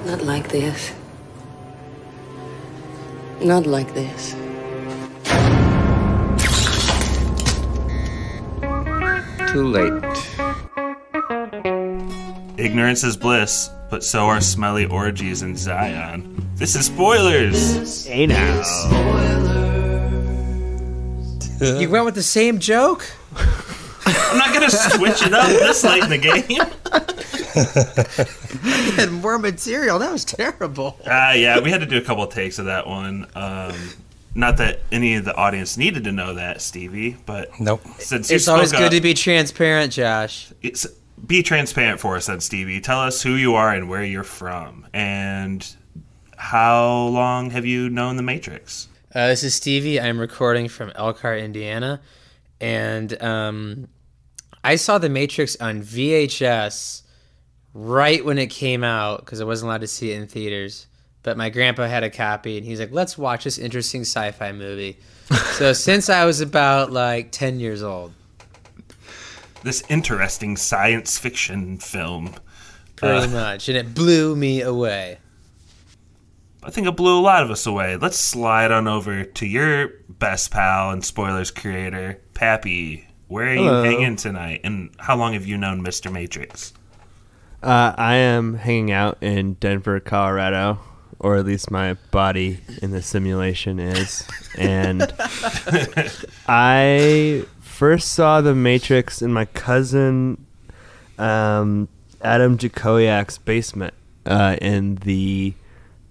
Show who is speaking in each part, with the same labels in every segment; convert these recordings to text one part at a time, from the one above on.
Speaker 1: Not like this. Not like this.
Speaker 2: Too late.
Speaker 3: Ignorance is bliss, but so are smelly orgies in Zion. This is spoilers!
Speaker 4: Hey now.
Speaker 5: You went with the same joke?
Speaker 3: I'm not gonna switch it up this late in the game.
Speaker 5: I had more material. That was terrible.
Speaker 3: Yeah, we had to do a couple of takes of that one. Not that any of the audience needed to know that, Stevie, but
Speaker 6: nope.
Speaker 3: Since
Speaker 5: it's always good to be transparent, Josh.
Speaker 3: Be transparent for us then, Stevie. Tell us who you are and where you're from. And how long have you known The Matrix?
Speaker 5: This is Stevie. I'm recording from Elkhart, Indiana. And I saw The Matrix on VHS right when it came out because I wasn't allowed to see it in theaters. But my grandpa had a copy, and he's like, let's watch this interesting sci-fi movie. So since I was about, 10 years old.
Speaker 3: This interesting science fiction film.
Speaker 5: Pretty much. And it blew me away.
Speaker 3: I think it blew a lot of us away. Let's slide on over to your best pal and spoilers creator, Pappy. Where are you hanging tonight, and how long have you known Mr. Matrix?
Speaker 4: I am hanging out in Denver, Colorado, or at least my body in the simulation is. And I first saw The Matrix in my cousin Adam Jakowiak's basement in the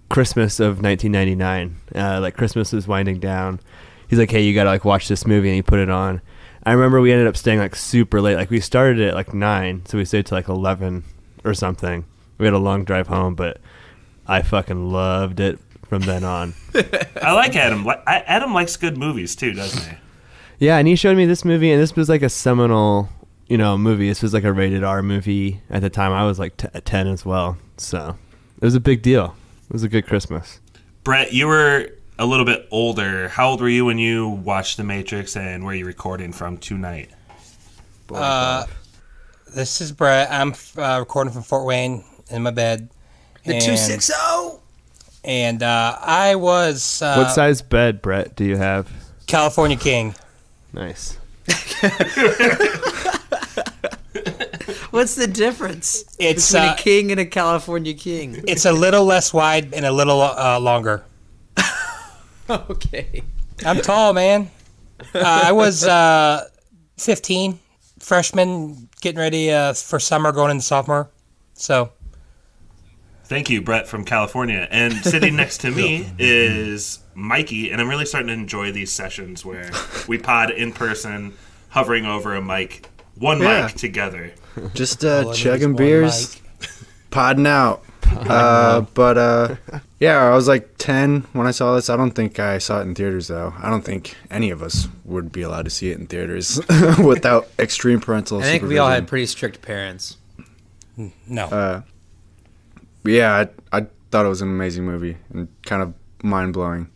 Speaker 4: Christmas of 1999. Christmas was winding down. He's like, hey, you gotta watch this movie, and he put it on. I remember we ended up staying super late. We started at 9, so we stayed till 11 or something. We had a long drive home, but I fucking loved it from then on.
Speaker 3: I like Adam. Adam likes good movies too, doesn't he?
Speaker 4: Yeah, and he showed me this movie, and this was a seminal, movie. This was a rated R movie at the time. I was 10 as well, so it was a big deal. It was a good Christmas.
Speaker 3: Brett, you were a little bit older. How old were you when you watched The Matrix, and where are you recording from tonight?
Speaker 6: This is Brett. I'm recording from Fort Wayne in my bed.
Speaker 5: The 260!
Speaker 6: And I was...
Speaker 4: what size bed, Brett, do you have?
Speaker 6: California King.
Speaker 4: Nice.
Speaker 5: What's the difference
Speaker 6: It's
Speaker 5: between a king and a California king?
Speaker 6: It's a little less wide and a little longer.
Speaker 5: Okay.
Speaker 6: I'm tall, man. I was 15, freshman, getting ready for summer, going into sophomore. So,
Speaker 3: thank you, Brett from California. And sitting next to me is Mikey, and I'm really starting to enjoy these sessions where we pod in person, hovering over a mic, mic together.
Speaker 2: Just chugging beers, podding out. Yeah, I was 10 when I saw this. I don't think I saw it in theaters, though. I don't think any of us would be allowed to see it in theaters without extreme parental supervision.
Speaker 5: I think we all had pretty strict parents.
Speaker 6: No.
Speaker 2: Yeah, I thought it was an amazing movie and kind of mind-blowing.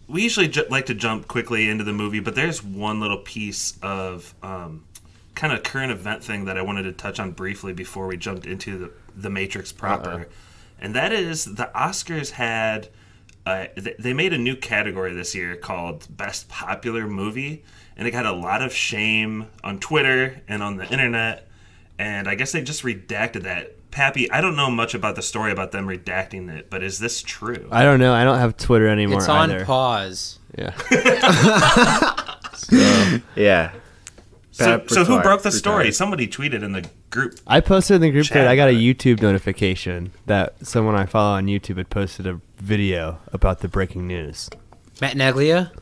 Speaker 3: We usually like to jump quickly into the movie, but there's one little piece of kind of current event thing that I wanted to touch on briefly before we jumped into the Matrix proper. And that is the Oscars had they made a new category this year called Best Popular Movie, and it got a lot of shame on Twitter and on the internet, and I guess they just redacted that. Pappy, I don't know much about the story about them redacting it, but is this true?
Speaker 4: I don't know. I don't have Twitter anymore.
Speaker 5: It's on
Speaker 4: either.
Speaker 5: pause.
Speaker 4: Yeah.
Speaker 2: Yeah.
Speaker 3: So who broke the story? Somebody tweeted in the group.
Speaker 4: I posted in the group
Speaker 3: chat.
Speaker 4: I got a YouTube notification that someone I follow on YouTube had posted a video about the breaking news.
Speaker 5: Matt Neglia?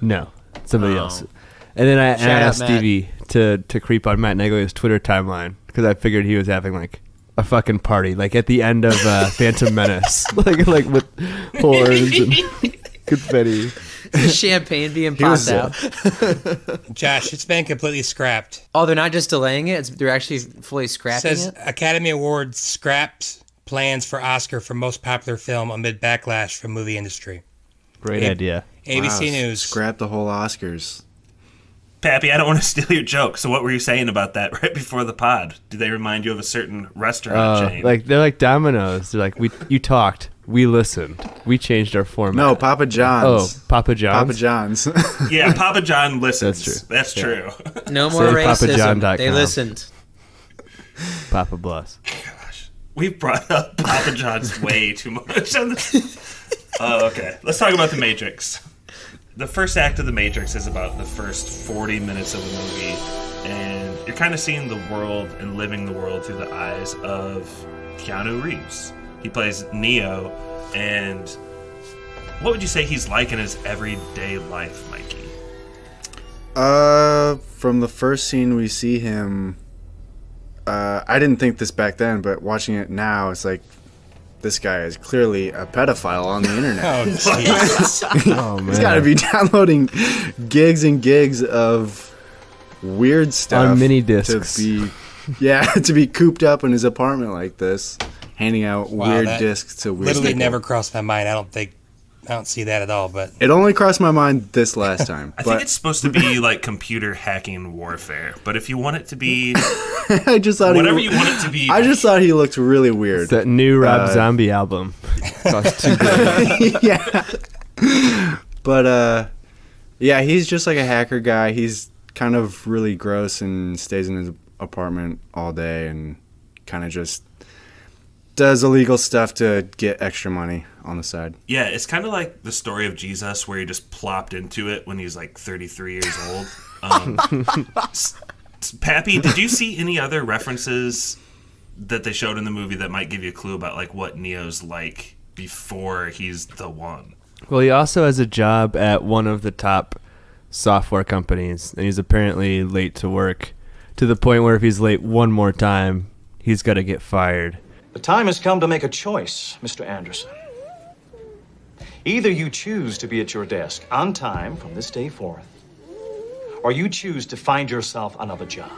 Speaker 4: No, somebody else. And then I asked Stevie to creep on Matt Neglia's Twitter timeline because I figured he was having a fucking party, at the end of Phantom Menace, like with horns and confetti.
Speaker 5: Champagne being popped out.
Speaker 6: Josh, it's been completely scrapped.
Speaker 5: Oh, they're not just delaying it? They're actually fully scrapping
Speaker 6: it? Says Academy Awards scrapped plans for Oscar for most popular film amid backlash from movie industry.
Speaker 4: Great idea.
Speaker 6: ABC News.
Speaker 2: Scrap the whole Oscars.
Speaker 3: Pappy, I don't want to steal your joke. So what were you saying about that right before the pod? Do they remind you of a certain restaurant chain?
Speaker 4: Like they're like Domino's. They're like you talked, we listened, we changed our format.
Speaker 2: No, Papa John's.
Speaker 4: Oh, Papa John's.
Speaker 2: Papa John's.
Speaker 3: Yeah, Papa John listens.
Speaker 4: That's true.
Speaker 3: That's true.
Speaker 5: No more racism.
Speaker 4: PapaJohn.com.
Speaker 5: They listened.
Speaker 4: Papa bless.
Speaker 3: Gosh, we've brought up Papa John's way too much on this. Okay, let's talk about The Matrix. The first act of The Matrix is about the first 40 minutes of the movie, and you're kind of seeing the world and living the world through the eyes of Keanu Reeves. He plays Neo, and what would you say he's like in his everyday life, Mikey?
Speaker 2: From the first scene we see him, I didn't think this back then, but watching it now, it's like, this guy is clearly a pedophile on the internet.
Speaker 6: Oh, jeez.
Speaker 4: Oh man.
Speaker 2: He's got to be downloading gigs and gigs of weird stuff
Speaker 4: On mini discs.
Speaker 2: to be cooped up in his apartment like this, handing out weird
Speaker 6: that
Speaker 2: discs to weird
Speaker 6: Literally
Speaker 2: people.
Speaker 6: never crossed my mind. I don't see that at all, but
Speaker 2: It only crossed my mind this last time.
Speaker 3: I think it's supposed to be like computer hacking warfare, but if you want it to be
Speaker 2: I just thought
Speaker 3: whatever you want it to be,
Speaker 2: I just thought he looked really weird.
Speaker 4: It's that new Rob Zombie album. Cost $2
Speaker 2: Yeah. But yeah, he's just like a hacker guy. He's kind of really gross and stays in his apartment all day and kind of just does illegal stuff to get extra money on the side.
Speaker 3: Yeah, it's kind of like the story of Jesus, where he just plopped into it when he was like 33 years old. Pappy, did you see any other references that they showed in the movie that might give you a clue about like what Neo's like before he's the one?
Speaker 4: Well, he also has a job at one of the top software companies, and he's apparently late to work, to the point where if he's late one more time, he's got to get fired.
Speaker 7: The time has come to make a choice, Mr. Anderson. Either you choose to be at your desk on time from this day forth, or you choose to find yourself another job.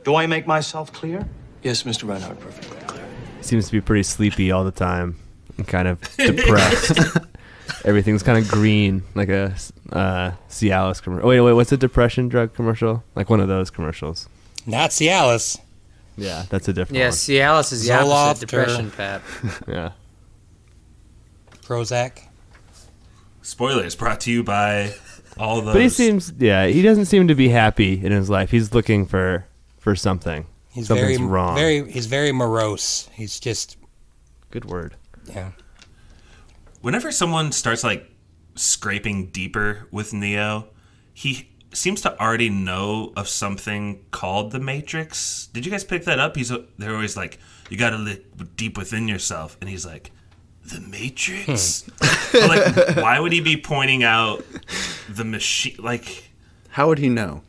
Speaker 7: Do I make myself clear?
Speaker 8: Yes, Mr. Reinhardt, perfectly clear.
Speaker 4: Seems to be pretty sleepy all the time and kind of depressed. Everything's kind of green, like a Cialis commercial. Oh, wait, what's a depression drug commercial? Like one of those commercials.
Speaker 6: not Cialis.
Speaker 4: Yeah, that's a different
Speaker 5: Yeah,
Speaker 4: one.
Speaker 5: Cialis is the
Speaker 6: Zoloft
Speaker 5: opposite depression, Pap.
Speaker 4: Yeah.
Speaker 6: Prozac.
Speaker 3: Spoilers brought to you by all those.
Speaker 4: But he doesn't seem to be happy in his life. He's looking for something. Something's wrong.
Speaker 6: He's very morose. He's just,
Speaker 4: Good word.
Speaker 6: yeah.
Speaker 3: Whenever someone starts like scraping deeper with Neo, he seems to already know of something called the Matrix. Did you guys pick that up? They're always like, you gotta look deep within yourself, and he's like, the Matrix. But, like, why would he be pointing out the machine? Like,
Speaker 2: How would he know?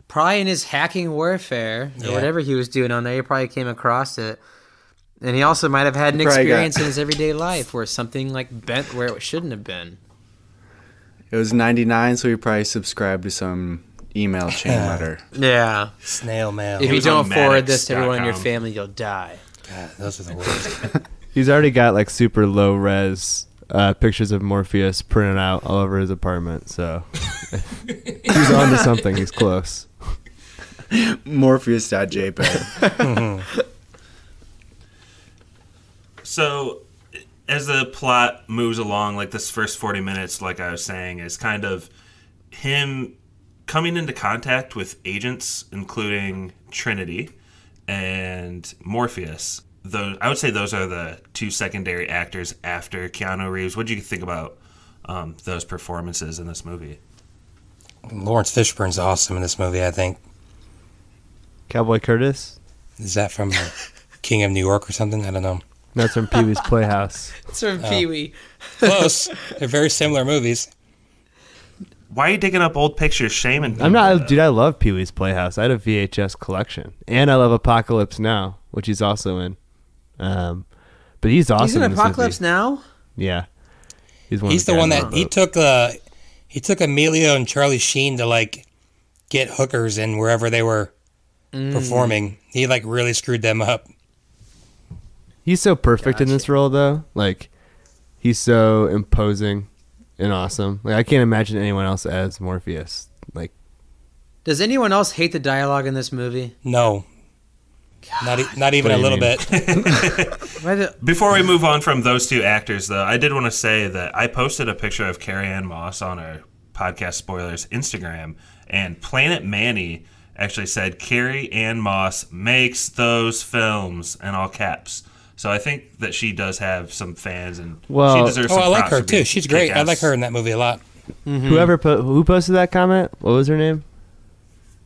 Speaker 5: Probably in his hacking warfare or
Speaker 6: Yeah.
Speaker 5: whatever he was doing on there, he probably came across it. And he also might have had an
Speaker 2: He probably
Speaker 5: experience in his everyday life where something like bent where it shouldn't have been.
Speaker 2: It was 99, so he probably subscribed to some email chain letter.
Speaker 5: Yeah.
Speaker 6: Snail mail.
Speaker 5: If you
Speaker 3: was
Speaker 5: don't
Speaker 3: on
Speaker 5: forward this to everyone in your
Speaker 3: Maddox.com.
Speaker 5: family, you'll die.
Speaker 6: God, those are the worst.
Speaker 4: He's already got like super low res pictures of Morpheus printed out all over his apartment. So he's on to something. He's close.
Speaker 2: Morpheus.jpg.
Speaker 3: so as the plot moves along, like this first 40 minutes, like I was saying, is kind of him coming into contact with agents, including Trinity and Morpheus. I would say those are the two secondary actors after Keanu Reeves. What do you think about those performances in this movie?
Speaker 6: Laurence Fishburne's awesome in this movie, I think.
Speaker 4: Cowboy Curtis?
Speaker 6: Is that from King of New York or something? I don't know.
Speaker 4: That's from Pee Wee's Playhouse.
Speaker 5: It's from Pee-wee.
Speaker 6: Close. They're very similar movies.
Speaker 3: Why are you digging up old pictures, shaming?
Speaker 4: I'm not, dude. I love Pee Wee's Playhouse. I had a VHS collection, and I love Apocalypse Now, which he's also in. But he's awesome.
Speaker 5: He's in
Speaker 4: in this
Speaker 5: Apocalypse
Speaker 4: movie.
Speaker 5: Now?
Speaker 4: Yeah, he's
Speaker 6: He's the one that he took Emilio and Charlie Sheen to like get hookers in wherever they were performing. He like really screwed them up.
Speaker 4: He's so perfect in this role, though. Like, he's so imposing and awesome. Like, I can't imagine anyone else as Morpheus. Like,
Speaker 5: Does anyone else hate the dialogue in this movie?
Speaker 6: No. Not even a little bit.
Speaker 3: Before we move on from those two actors, though, I did want to say that I posted a picture of Carrie-Anne Moss on our Podcast Spoilers Instagram, and Planet Manny actually said Carrie-Anne Moss makes those films in all caps. So I think that she does have some fans, and she deserves some
Speaker 6: I like
Speaker 3: props
Speaker 6: her
Speaker 3: for being
Speaker 6: too. She's great. I
Speaker 3: kick-ass.
Speaker 6: like her in that movie a lot.
Speaker 4: Mm-hmm. Who posted that comment? What was her name?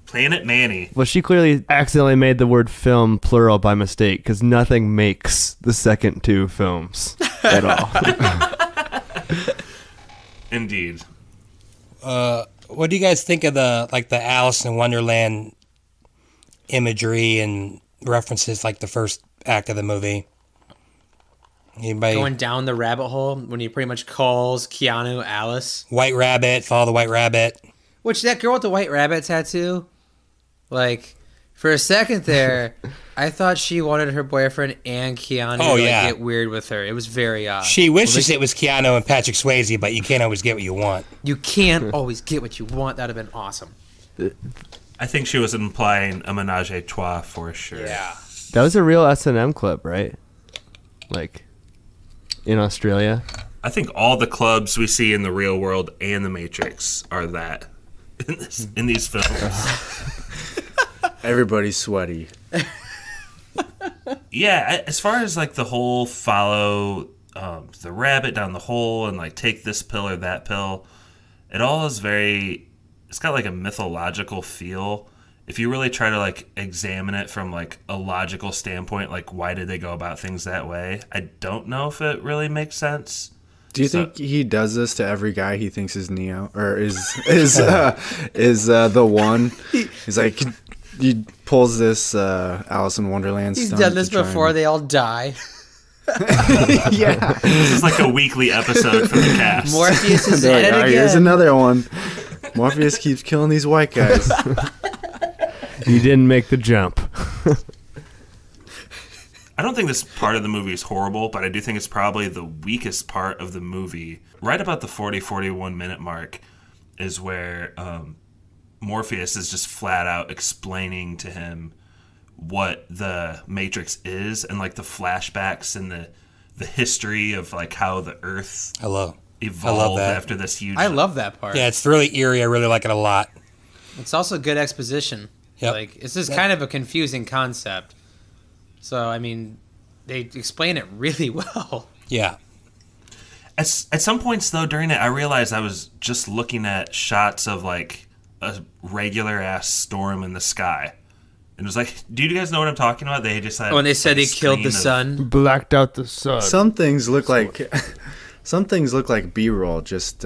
Speaker 3: Planet Manny.
Speaker 4: Well, she clearly accidentally made the word film plural by mistake because nothing makes the second two films at all.
Speaker 3: Indeed.
Speaker 6: What do you guys think of the Alice in Wonderland imagery and references, like the first act of the movie? Anybody?
Speaker 5: Going down the rabbit hole when he pretty much calls Keanu Alice.
Speaker 6: White Rabbit, follow the White Rabbit.
Speaker 5: Which, that girl with the white rabbit tattoo, like, for a second there, I thought she wanted her boyfriend and Keanu to get weird with her. It was very odd.
Speaker 6: She wishes it was Keanu and Patrick Swayze, but you can't always get what you want.
Speaker 5: You can't always get what you want. That would have been awesome.
Speaker 3: I think she was implying a menage a trois for sure.
Speaker 5: Yeah.
Speaker 4: That was a real S&M club, right? Like, in Australia?
Speaker 3: I think all the clubs we see in the real world and the Matrix are that in these films.
Speaker 2: Everybody's sweaty.
Speaker 3: Yeah, as far as like the whole follow the rabbit down the hole and like take this pill or that pill, it all is it's got like a mythological feel. If you really try to like examine it from like a logical standpoint, like why did they go about things that way? I don't know if it really makes sense.
Speaker 2: Do you think he does this to every guy he thinks is Neo or is the one? He's like, he pulls this Alice in Wonderland
Speaker 5: He's
Speaker 2: stunt
Speaker 5: done this
Speaker 2: to try
Speaker 5: before.
Speaker 2: and-
Speaker 5: They all die.
Speaker 2: Yeah.
Speaker 3: This is like a weekly episode for the cast.
Speaker 5: Morpheus is
Speaker 2: They're
Speaker 5: at
Speaker 2: like,
Speaker 5: it
Speaker 2: "All right,
Speaker 5: again.
Speaker 2: here's another one. Morpheus keeps killing these white guys.
Speaker 4: You didn't make the jump.
Speaker 3: I don't think this part of the movie is horrible, but I do think it's probably the weakest part of the movie. Right about the 41 minute mark is where Morpheus is just flat out explaining to him what the Matrix is and like the flashbacks and the history of like how the Earth evolved
Speaker 6: that.
Speaker 3: after this huge...
Speaker 5: I love that part.
Speaker 6: Yeah, it's really eerie. I really like it a lot.
Speaker 5: It's also good exposition.
Speaker 6: Yep.
Speaker 5: Like, it's just kind of a confusing concept. So, I mean, they explain it really well.
Speaker 6: Yeah.
Speaker 3: At some points, though, during it, I realized I was just looking at shots of, like, a regular-ass storm in the sky. And it was like, do you guys know what I'm talking about? They just had...
Speaker 5: When they said
Speaker 3: like,
Speaker 5: he killed the
Speaker 3: screen
Speaker 5: sun.
Speaker 4: Blacked out the sun.
Speaker 2: Some things look like B-roll. Just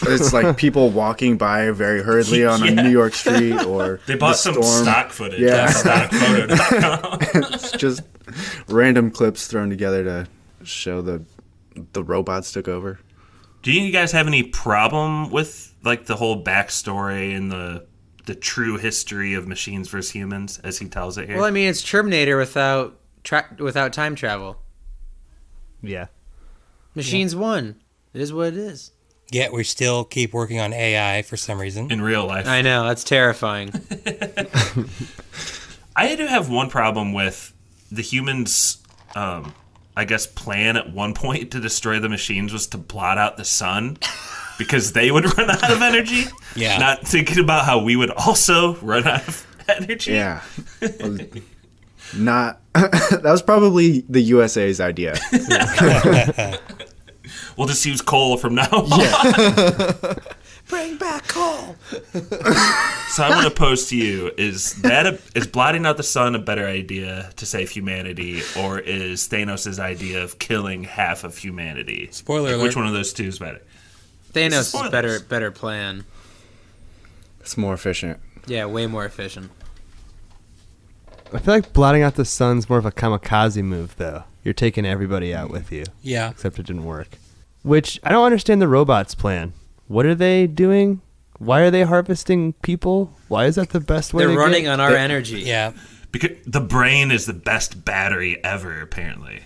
Speaker 2: it's like people walking by very hurriedly on a New York street, or
Speaker 3: They bought
Speaker 2: the
Speaker 3: some
Speaker 2: storm.
Speaker 3: stock footage.
Speaker 2: Yeah.
Speaker 3: on stockphoto.com.
Speaker 2: It's just random clips thrown together to show the robots took over.
Speaker 3: Do you guys have any problem with like the whole backstory and the true history of machines versus humans as he tells it here?
Speaker 5: Well, I mean, it's Terminator without time travel.
Speaker 4: Yeah.
Speaker 5: Machines won. It is what it is.
Speaker 6: Yet we still keep working on AI for some reason.
Speaker 3: in real life.
Speaker 5: I know. That's terrifying.
Speaker 3: I do have one problem with the humans, I guess, plan at one point to destroy the machines was to blot out the sun because they would run out of energy.
Speaker 6: Yeah.
Speaker 3: Not thinking about how we would also run out of energy.
Speaker 2: Yeah. Not that was probably the USA's idea.
Speaker 3: We'll just use coal from now on.
Speaker 5: Bring back coal.
Speaker 3: So I want to pose to you, is blotting out the sun a better idea to save humanity, or is Thanos' idea of killing half of humanity?
Speaker 6: Spoiler alert.
Speaker 3: Which one of those two is better?
Speaker 5: Thanos is
Speaker 3: Spoilers.
Speaker 5: better plan.
Speaker 2: It's more efficient.
Speaker 5: Yeah, way more efficient.
Speaker 4: I feel like blotting out the sun's more of a kamikaze move, though. You're taking everybody out with you.
Speaker 6: Yeah.
Speaker 4: Except it didn't work. Which, I don't understand the robots' plan. What are they doing? Why are they harvesting people? Why is that the best way
Speaker 5: They're
Speaker 4: to
Speaker 5: running
Speaker 4: get...
Speaker 5: on our energy.
Speaker 6: Yeah.
Speaker 3: Because the brain is the best battery ever, apparently.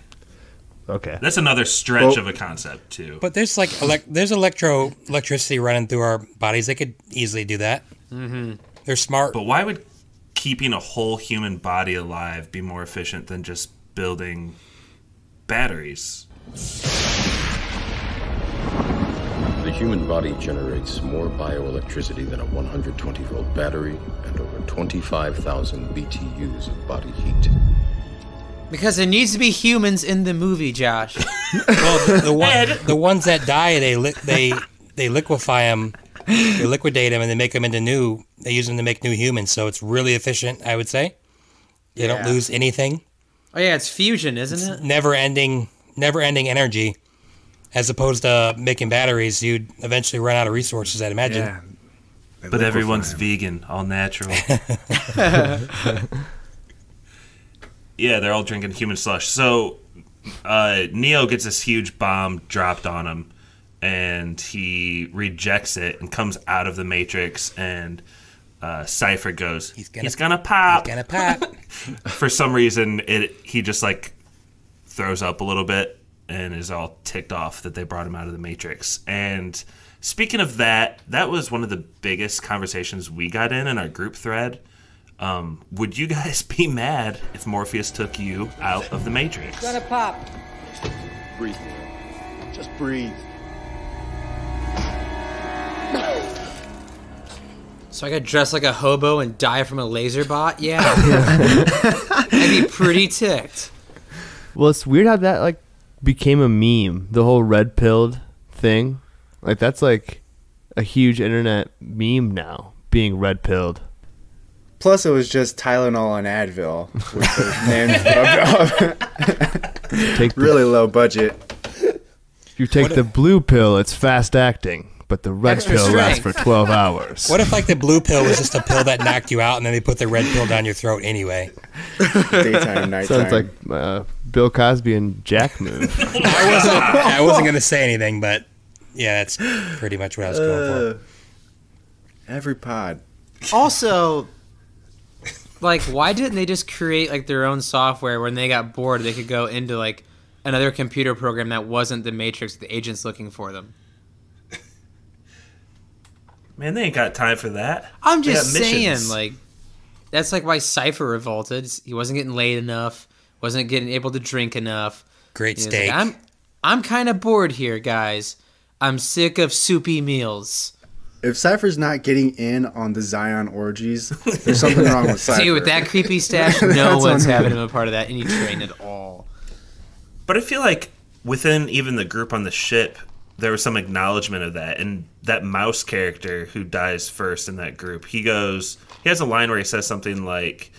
Speaker 4: Okay.
Speaker 3: That's another stretch of a concept, too.
Speaker 6: But there's like there's electricity running through our bodies. They could easily do that.
Speaker 5: Mm-hmm.
Speaker 6: They're smart.
Speaker 3: But why would keeping a whole human body alive be more efficient than just building batteries?
Speaker 9: The human body generates more bioelectricity than a 120-volt battery and over 25,000 BTUs of body heat.
Speaker 5: Because there needs to be humans in the movie, Josh.
Speaker 6: Well, the ones that die, they liquefy them, they liquidate them, and they make them into new. They use them to make new humans, so it's really efficient. I would say they don't lose anything.
Speaker 5: Oh yeah, it's fusion, isn't it?
Speaker 6: Never ending energy. As opposed to making batteries, you'd eventually run out of resources, I'd imagine.
Speaker 2: Yeah.
Speaker 3: But everyone's vegan, all natural. Yeah, they're all drinking human slush. So Neo gets this huge bomb dropped on him, and he rejects it and comes out of the Matrix, and Cypher goes, he's gonna pop.
Speaker 6: He's gonna pop.
Speaker 3: For some reason, he just like throws up a little bit and is all ticked off that they brought him out of the Matrix. And speaking of that was one of the biggest conversations we got in our group thread. Would you guys be mad if Morpheus took you out of the Matrix?
Speaker 1: Gonna pop.
Speaker 8: Breathe. Just breathe.
Speaker 5: So I could dress like a hobo and die from a laser bot? Yeah. I'd be pretty ticked.
Speaker 4: Well, it's weird how that like became a meme. The whole red pilled thing, like that's like a huge internet meme now. Being red pilled.
Speaker 2: Plus, it was just Tylenol and Advil, which was named really low budget.
Speaker 4: If you take the blue pill, it's fast acting, but the red
Speaker 5: Extra
Speaker 4: pill lasts
Speaker 5: strength.
Speaker 4: for 12 hours.
Speaker 6: What if like the blue pill was just a pill that knocked you out, and then they put the red pill down your throat anyway?
Speaker 2: Daytime, nighttime.
Speaker 4: Sounds like Bill Cosby and Jack move.
Speaker 6: I wasn't going to say anything, but yeah, that's pretty much what I was going for.
Speaker 2: Every pod.
Speaker 5: Also, like, why didn't they just create like their own software when they got bored? They could go into like another computer program that wasn't the Matrix. The agent's looking for them.
Speaker 3: Man, they ain't got time for that.
Speaker 5: I'm
Speaker 3: They
Speaker 5: just
Speaker 3: got
Speaker 5: saying,
Speaker 3: missions.
Speaker 5: like, that's like why Cypher revolted. He wasn't getting laid enough, wasn't getting able to drink enough.
Speaker 6: Great
Speaker 5: He was
Speaker 6: steak.
Speaker 5: like, I'm kind of bored here, guys. I'm sick of soupy meals.
Speaker 2: If Cypher's not getting in on the Zion orgies, there's something wrong with Cypher.
Speaker 5: See, with that creepy stash, no
Speaker 2: That's
Speaker 5: one's
Speaker 2: unreal.
Speaker 5: having him a part of that any train at all.
Speaker 3: But I feel like within even the group on the ship, there was some acknowledgement of that. And that mouse character who dies first in that group, he has a line where he says something like,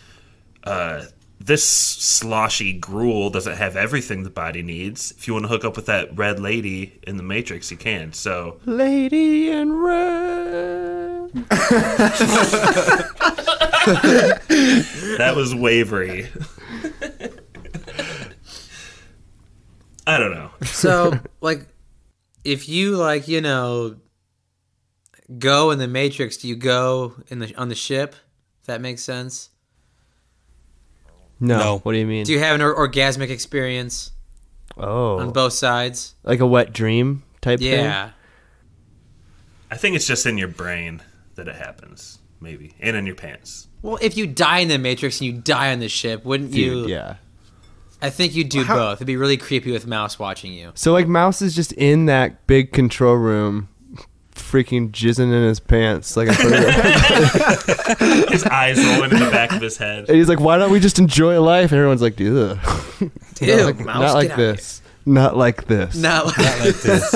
Speaker 3: this sloshy gruel doesn't have everything the body needs. If you want to hook up with that red lady in the Matrix, you can. So,
Speaker 4: Lady in red.
Speaker 3: that was wavery. I don't know.
Speaker 5: So, like, if you, like, you know, go in the Matrix, do you go on the ship? If that makes sense.
Speaker 4: No. What do you mean?
Speaker 5: Do you have an orgasmic experience on both sides?
Speaker 4: Like a wet dream type thing?
Speaker 5: Yeah.
Speaker 3: I think it's just in your brain that it happens, maybe, and in your pants.
Speaker 5: Well, if you die in the Matrix and you die on the ship, wouldn't you?
Speaker 4: Yeah.
Speaker 5: I think you'd do both. It'd be really creepy with Mouse watching you.
Speaker 4: So like Mouse is just in that big control room, freaking jizzing in his pants, like in front of
Speaker 3: His eyes rolling in the back of his head.
Speaker 4: and he's like, "Why don't we just enjoy life?" And everyone's like, "Ugh."
Speaker 5: Ew,
Speaker 4: not
Speaker 5: Mouse,
Speaker 4: like
Speaker 5: get out
Speaker 4: this. Not like this.
Speaker 5: Not like
Speaker 6: Not like this.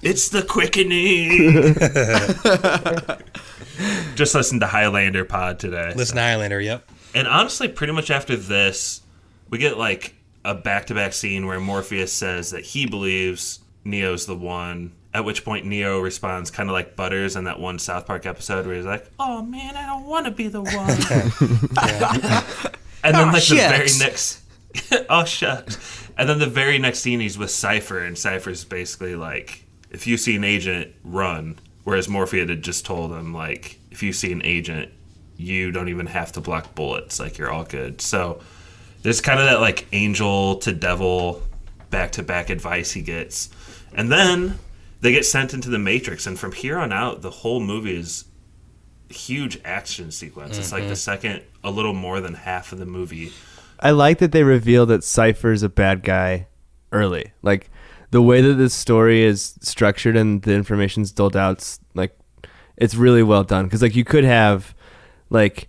Speaker 3: It's the quickening. Just listen to Highlander pod today.
Speaker 6: Listen to Highlander, yep.
Speaker 3: And honestly, pretty much after this, we get like a back-to-back scene where Morpheus says that he believes Neo's the one. At which point Neo responds kind of like Butters in that one South Park episode where he's like, "Oh man, I don't want to be the one." And then like the very next, oh shucks. And then the very next scene he's with Cypher, and Cypher's basically like, "If you see an agent, run." Whereas Morpheus had just told him like, "If you see an agent, you don't even have to block bullets. Like you're all good." So there's kind of that like angel to devil back-to-back advice he gets, and then they get sent into the Matrix, and from here on out, the whole movie is huge action sequence. It's like the second, a little more than half of the movie.
Speaker 4: I like that they reveal that Cypher's a bad guy early. Like, the way that this story is structured and the information's doled out, like, it's really well done. Because, like, you could have, like,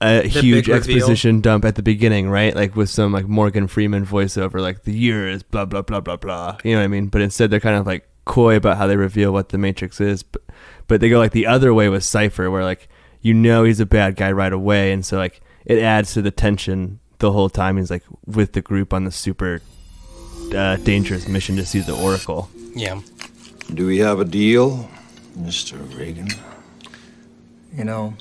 Speaker 4: a huge exposition dump at the beginning, right? Like, with some, like, Morgan Freeman voiceover, like, the year is blah, blah, blah, blah, blah. You know what I mean? But instead, they're kind of, like, coy about how they reveal what the Matrix is. But they go, like, the other way with Cypher, where, like, you know he's a bad guy right away. And so, like, it adds to the tension the whole time. He's, like, with the group on the super dangerous mission to see the Oracle.
Speaker 6: Yeah.
Speaker 10: Do we have a deal, Mr. Reagan?
Speaker 11: You know,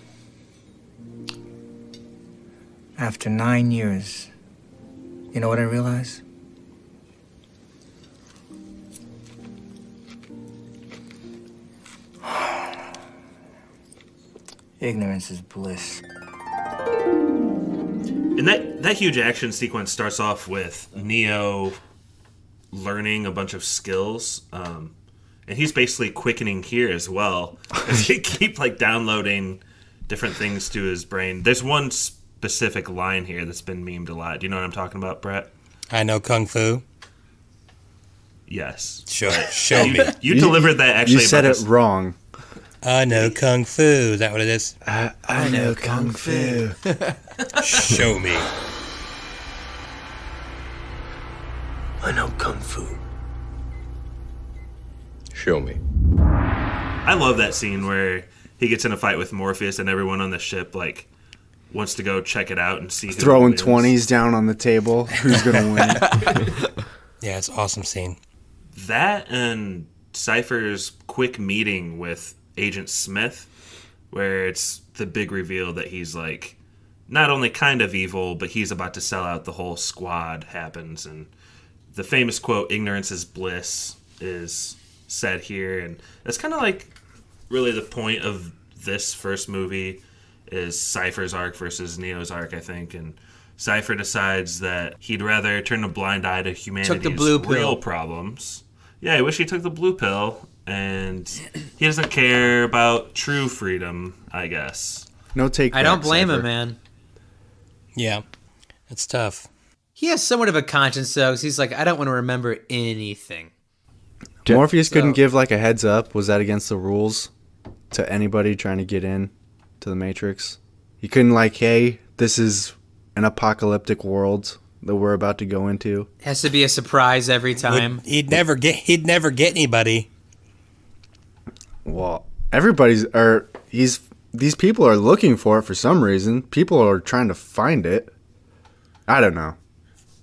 Speaker 11: after 9 years, you know what I realized? Ignorance is bliss.
Speaker 3: And that huge action sequence starts off with Neo learning a bunch of skills, and he's basically quickening here as well, as they keep like downloading different things to his brain. There's one specific line here that's been memed a lot. Do you know what I'm talking about, Brett?
Speaker 6: I know Kung Fu.
Speaker 3: Yes.
Speaker 6: Show me.
Speaker 3: You delivered that actually.
Speaker 2: You said it wrong.
Speaker 6: I know Kung Fu. Is that what it is?
Speaker 2: I know Kung Fu.
Speaker 6: Show me.
Speaker 10: I know Kung Fu.
Speaker 9: Show me.
Speaker 3: I love that scene where he gets in a fight with Morpheus and everyone on the ship like wants to go check it out and see who
Speaker 2: Throwing
Speaker 3: wins.
Speaker 2: 20s down on the table. Who's going to win?
Speaker 6: Yeah, it's an awesome scene.
Speaker 3: That and Cypher's quick meeting with Agent Smith, where it's the big reveal that he's like not only kind of evil, but he's about to sell out the whole squad happens. And the famous quote, "Ignorance is bliss," is said here. And that's kind of like really the point of this first movie is Cypher's arc versus Neo's arc, I think. And Cypher decides that he'd rather turn a blind eye to humanity's real problems. Yeah, I wish he took the blue pill. And he doesn't care about true freedom, I guess.
Speaker 2: No take.
Speaker 5: I don't blame him, man.
Speaker 6: Yeah, it's tough.
Speaker 5: He has somewhat of a conscience, though, because he's like, I don't want to remember anything.
Speaker 2: Morpheus couldn't give like a heads up. Was that against the rules to anybody trying to get in to the Matrix? He couldn't like, hey, this is an apocalyptic world that we're about to go into.
Speaker 5: It has to be a surprise every time.
Speaker 6: He'd never get anybody.
Speaker 2: Well, these people are looking for it for some reason. People are trying to find it. I don't know.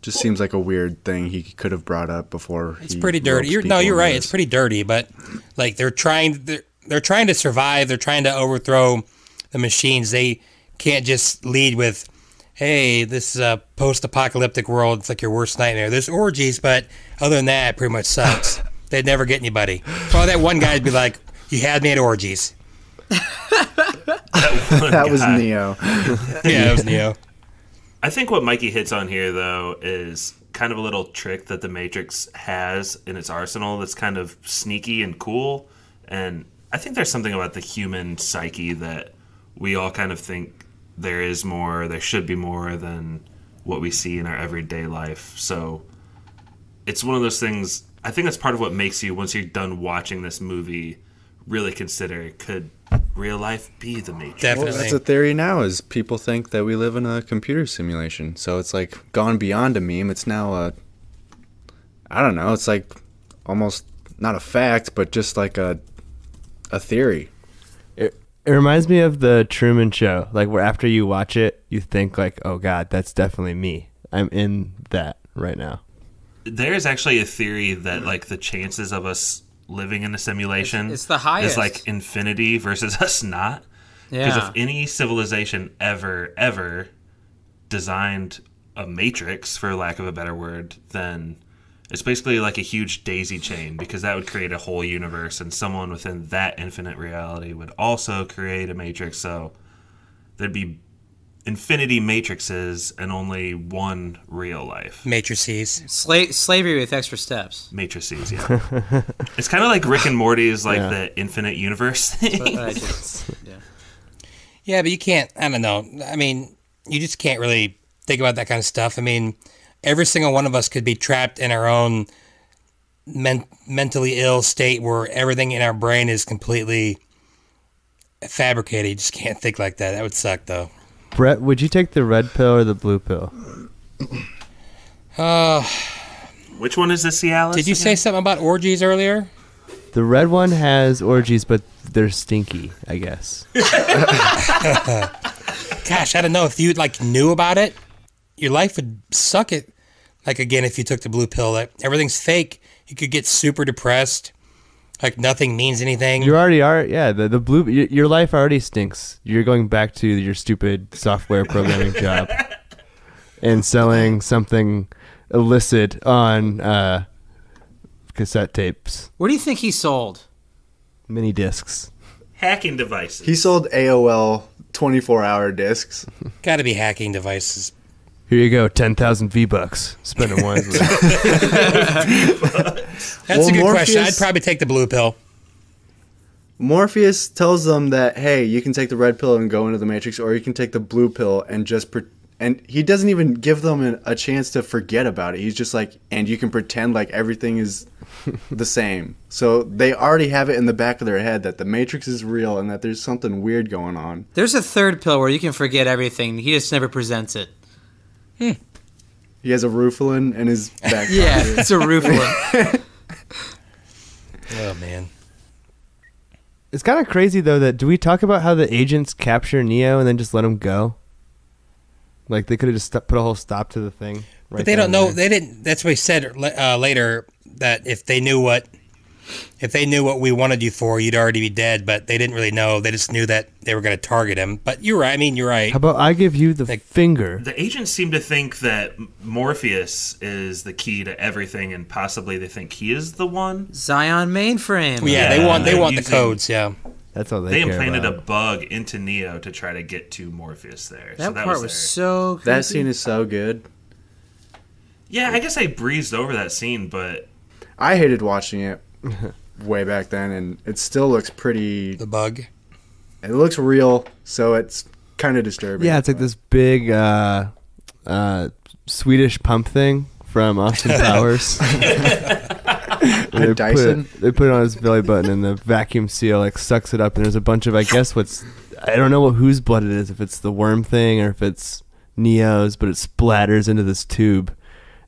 Speaker 2: Just seems like a weird thing he could have brought up before.
Speaker 6: It's pretty dirty. You're right. It's pretty dirty, but like they're trying to survive. They're trying to overthrow the machines. They can't just lead with, "Hey, this is a post-apocalyptic world. It's like your worst nightmare. There's orgies, but other than that, it pretty much sucks." They'd never get anybody. So that one guy'd be like, "You had me at orgies."
Speaker 2: That was Neo.
Speaker 6: Yeah, it was Neo.
Speaker 3: I think what Mikey hits on here, though, is kind of a little trick that the Matrix has in its arsenal that's kind of sneaky and cool. And I think there's something about the human psyche that we all kind of think there is more, there should be more than what we see in our everyday life. So it's one of those things, I think that's part of what makes you, once you're done watching this movie, really consider, could real life be the Matrix?
Speaker 6: Definitely.
Speaker 2: Well, that's a theory now, is people think that we live in a computer simulation. So it's like gone beyond a meme. It's now I don't know, it's like almost not a fact, but just like a theory.
Speaker 4: It reminds me of the Truman Show, like where after you watch it, you think like, oh God, that's definitely me. I'm in that right now.
Speaker 3: There's actually a theory that like the chances of us living in a simulation
Speaker 5: it's the highest.
Speaker 3: Is like infinity versus us not.
Speaker 5: Yeah.
Speaker 3: Because if any civilization ever designed a matrix, for lack of a better word, then it's basically like a huge daisy chain, because that would create a whole universe, and someone within that infinite reality would also create a matrix. So there'd be infinity matrices and only one real life.
Speaker 6: Matrices.
Speaker 5: Slavery with extra steps.
Speaker 3: Matrices, yeah. It's kind of like Rick and Morty's like the infinite universe thing.
Speaker 5: Yeah.
Speaker 6: Yeah, but you can't, I don't know. I mean, you just can't really think about that kind of stuff. I mean, every single one of us could be trapped in our own mentally ill state where everything in our brain is completely fabricated. You just can't think like that. That would suck, though.
Speaker 4: Brett, would you take the red pill or the blue pill?
Speaker 3: Which one is the Cialis?
Speaker 6: Did you say something about orgies earlier?
Speaker 4: The red one has orgies, but they're stinky, I guess.
Speaker 6: Gosh, I don't know. If you like knew about it, your life would suck it. Like, again, if you took the blue pill, like, everything's fake. You could get super depressed. Like, nothing means anything.
Speaker 4: You already are. Yeah, the blue. Your life already stinks. You're going back to your stupid software programming job and selling something illicit on cassette tapes.
Speaker 5: What do you think he sold?
Speaker 4: Mini discs.
Speaker 3: Hacking devices.
Speaker 2: He sold AOL 24-hour discs.
Speaker 6: Got to be hacking devices.
Speaker 4: Here you go, 10,000 V-Bucks. Spend it wisely.
Speaker 6: That's a good question. I'd probably take the blue pill.
Speaker 2: Morpheus tells them that, hey, you can take the red pill and go into the Matrix, or you can take the blue pill and just... And he doesn't even give them a chance to forget about it. He's just like, and you can pretend like everything is the same. So they already have it in the back of their head that the Matrix is real and that there's something weird going on.
Speaker 5: There's a third pill where you can forget everything. He just never presents it.
Speaker 2: He has a Rufalin in his back pocket.
Speaker 5: Yeah, it's a Rufalin.
Speaker 6: Oh, man.
Speaker 4: It's kind of crazy, though, that do we talk about how the agents capture Neo and then just let him go? Like, they could have just put a whole stop to the thing. Right,
Speaker 6: but they don't know. They didn't. That's what he said later, that if they knew what we wanted you for, you'd already be dead. But they didn't really know. They just knew that they were going to target him. But you're right. I mean, you're right.
Speaker 4: How about I give you the finger?
Speaker 3: The agents seem to think that Morpheus is the key to everything, and possibly they think he is the one.
Speaker 5: Zion mainframe.
Speaker 6: Yeah, they want the codes. Yeah.
Speaker 4: That's all
Speaker 3: they
Speaker 4: care
Speaker 3: implanted
Speaker 4: about.
Speaker 3: a bug into Neo to try to get to Morpheus there.
Speaker 5: That part was so creepy.
Speaker 2: That scene is so good.
Speaker 3: Yeah, I guess I breezed over that scene, but...
Speaker 2: I hated watching it way back then, and it still looks pretty...
Speaker 6: The bug?
Speaker 2: It looks real, so it's kind of disturbing.
Speaker 4: Yeah, it's like this big Swedish pump thing from Austin Powers.
Speaker 2: A Dyson?
Speaker 4: They put it on his belly button, and the vacuum seal like sucks it up, and there's a bunch of, I guess I don't know whose blood it is, if it's the worm thing or if it's Neo's, but it splatters into this tube,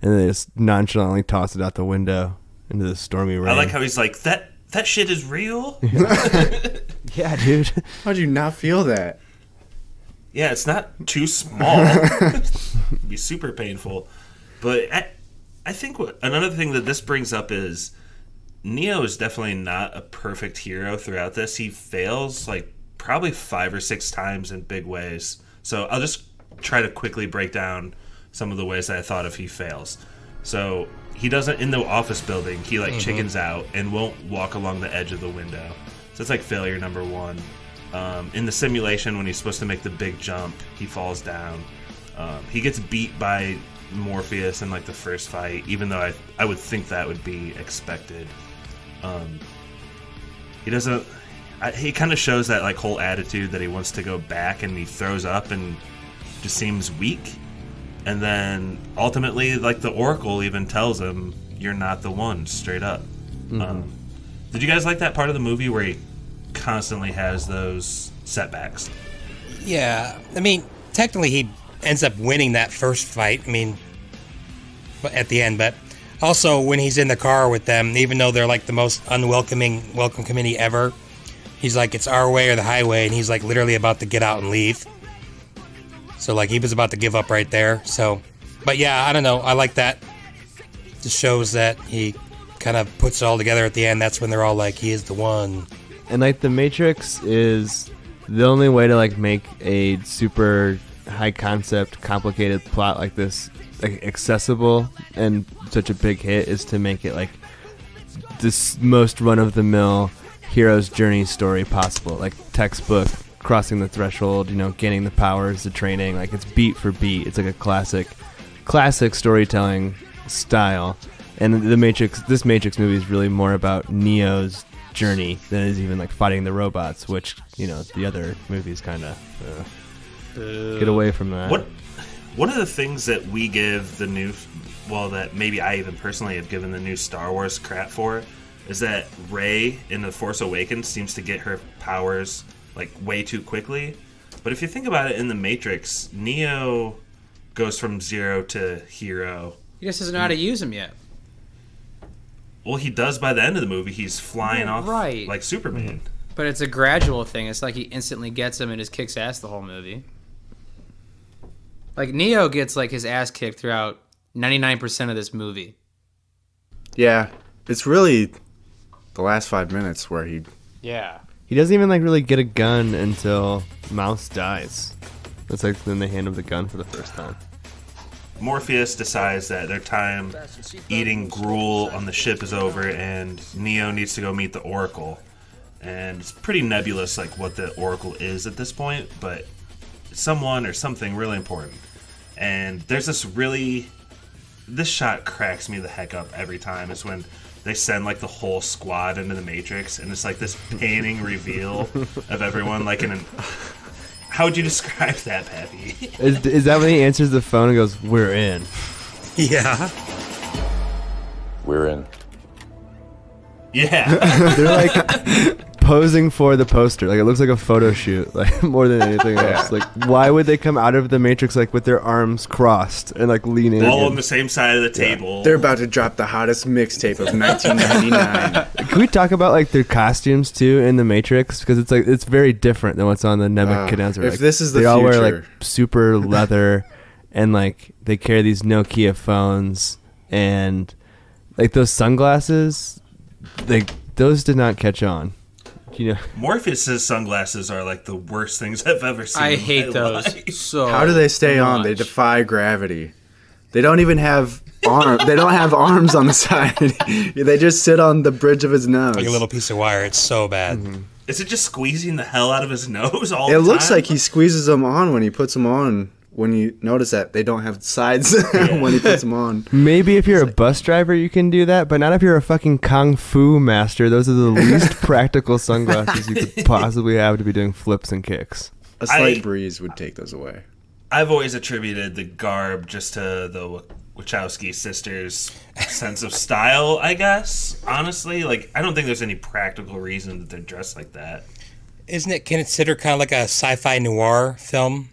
Speaker 4: and they just nonchalantly toss it out the window into the stormy rain.
Speaker 3: I like how he's like, that shit is real?
Speaker 4: Yeah, dude.
Speaker 2: How'd you not feel that?
Speaker 3: Yeah, it's not too small. It'd be super painful. But I think another thing that this brings up is Neo is definitely not a perfect hero throughout this. He fails like probably 5 or 6 times in big ways. So I'll just try to quickly break down some of the ways that I thought of he fails. So he doesn't, in the office building, he like chickens out and won't walk along the edge of the window. So that's like failure number 1. In the simulation, when he's supposed to make the big jump, he falls down. He gets beat by Morpheus in like the first fight, even though I would think that would be expected. He doesn't. He kind of shows that like whole attitude that he wants to go back, and he throws up and just seems weak. And then ultimately, like the Oracle even tells him, "You're not the one," straight up. Mm-hmm. Did you guys like that part of the movie where he constantly has those setbacks?
Speaker 6: Yeah, I mean, technically he ends up winning that first fight. I mean, at the end, but also when he's in the car with them, even though they're like the most unwelcoming welcome committee ever, he's like, it's our way or the highway, and he's like literally about to get out and leave. So like he was about to give up right there. So, but yeah, I don't know. I like that. Just shows that he kind of puts it all together at the end. That's when they're all like, he is the one.
Speaker 4: And like the Matrix is the only way to like make a super high concept, complicated plot like this like accessible and such a big hit is to make it like this most run-of-the-mill hero's journey story possible, like textbook, crossing the threshold, gaining the powers, the training, like it's beat for beat. It's like a classic storytelling style. And this Matrix movie is really more about Neo's journey than it is even like fighting the robots, which the other movies kind of get away from that.
Speaker 3: One of the things that we give the new, that maybe I even personally have given the new Star Wars crap for, is that Rey in The Force Awakens seems to get her powers like way too quickly. But if you think about it, in The Matrix, Neo goes from zero to hero.
Speaker 12: He just doesn't know how to use them yet.
Speaker 3: Well, he does by the end of the movie. He's flying off like Superman.
Speaker 12: But it's a gradual thing. It's like he instantly gets them and just kicks ass the whole movie. Like, Neo gets like his ass kicked throughout 99% of this movie.
Speaker 2: Yeah, it's really the last 5 minutes where he...
Speaker 12: Yeah.
Speaker 4: He doesn't even like really get a gun until Mouse dies. It's like then they hand him the gun for the first time.
Speaker 3: Morpheus decides that their time eating gruel on the ship is over and Neo needs to go meet the Oracle. And it's pretty nebulous like what the Oracle is at this point, but it's someone or something really important. And there's this shot cracks me the heck up every time. It's when they send like the whole squad into the Matrix and it's like this panning reveal of everyone like in an... How would you describe that, Pappy?
Speaker 4: Is that when he answers the phone and goes, "We're in"?
Speaker 6: Yeah.
Speaker 9: We're in.
Speaker 3: Yeah.
Speaker 4: They're like posing for the poster. Like it looks like a photo shoot, like more than anything else. Like why would they come out of the Matrix like with their arms crossed and like leaning?
Speaker 3: All on the same side of the table.
Speaker 2: They're about to drop the hottest mixtape of 1999.
Speaker 4: Can we talk about like their costumes too in the Matrix, because it's like it's very different than what's on the Nebuchadnezzar.
Speaker 2: If
Speaker 4: like,
Speaker 2: this is the
Speaker 4: they all
Speaker 2: future.
Speaker 4: wear like super leather and like they carry these Nokia phones and like those sunglasses. Like those did not catch on.
Speaker 3: Morpheus's sunglasses are like the worst things I've ever seen.
Speaker 12: I
Speaker 3: in
Speaker 12: hate
Speaker 3: my
Speaker 12: those.
Speaker 3: life.
Speaker 12: So
Speaker 2: How do they stay on? They defy gravity. They don't even have arms. They don't have arms on the side. They just sit on the bridge of his nose.
Speaker 6: Like a little piece of wire. It's so bad.
Speaker 2: Mm-hmm.
Speaker 3: Is it just squeezing the hell out of his nose all the
Speaker 2: It
Speaker 3: time?
Speaker 2: looks like he squeezes them on when he puts them on. When you notice that they don't have sides when he puts them on.
Speaker 4: Maybe if you're a bus driver, you can do that, but not if you're a fucking kung fu master. Those are the least practical sunglasses you could possibly have to be doing flips and kicks.
Speaker 2: A slight breeze would take those away.
Speaker 3: I've always attributed the garb just to the Wachowski sisters' sense of style, I guess. Honestly, like I don't think there's any practical reason that they're dressed like that.
Speaker 6: Isn't it considered kind of like a sci-fi noir film?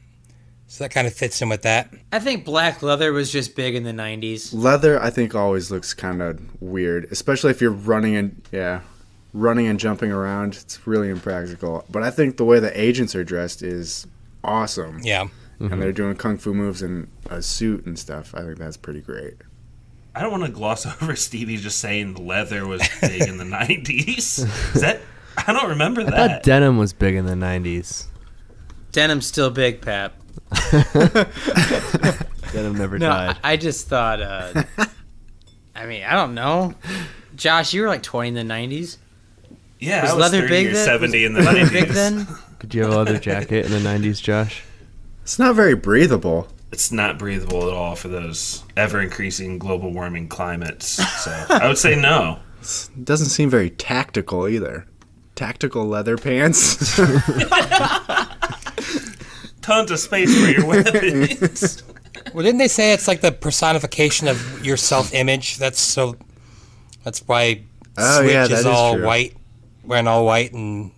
Speaker 6: So that kind of fits in with that.
Speaker 12: I think black leather was just big in the 90s.
Speaker 2: Leather, I think, always looks kind of weird, especially if you're running and jumping around. It's really impractical. But I think the way the agents are dressed is awesome.
Speaker 6: Yeah.
Speaker 2: Mm-hmm. And they're doing kung fu moves in a suit and stuff. I think that's pretty great.
Speaker 3: I don't want to gloss over Stevie just saying leather was big in the 90s. Is that... I don't remember that.
Speaker 4: I thought denim was big in the 90s.
Speaker 12: Denim's still big, Pap.
Speaker 4: Denim never died.
Speaker 12: I just thought, I mean, I don't know. Josh, you were like 20 in the 90s.
Speaker 3: Yeah,
Speaker 12: was
Speaker 3: I was
Speaker 12: leather
Speaker 3: 30
Speaker 12: big
Speaker 3: or
Speaker 12: then?
Speaker 3: 70 in the
Speaker 12: Was leather
Speaker 3: 90s.
Speaker 12: big then?
Speaker 4: Did you have a leather jacket in the 90s, Josh?
Speaker 2: It's not very breathable.
Speaker 3: It's not breathable at all for those ever-increasing global warming climates. So I would say no.
Speaker 2: It doesn't seem very tactical either. Tactical leather pants.
Speaker 3: Tons of space for your weapons.
Speaker 6: Well, didn't they say it's like the personification of your self-image? That's why Switch is all
Speaker 2: true.
Speaker 6: white, wearing all white, and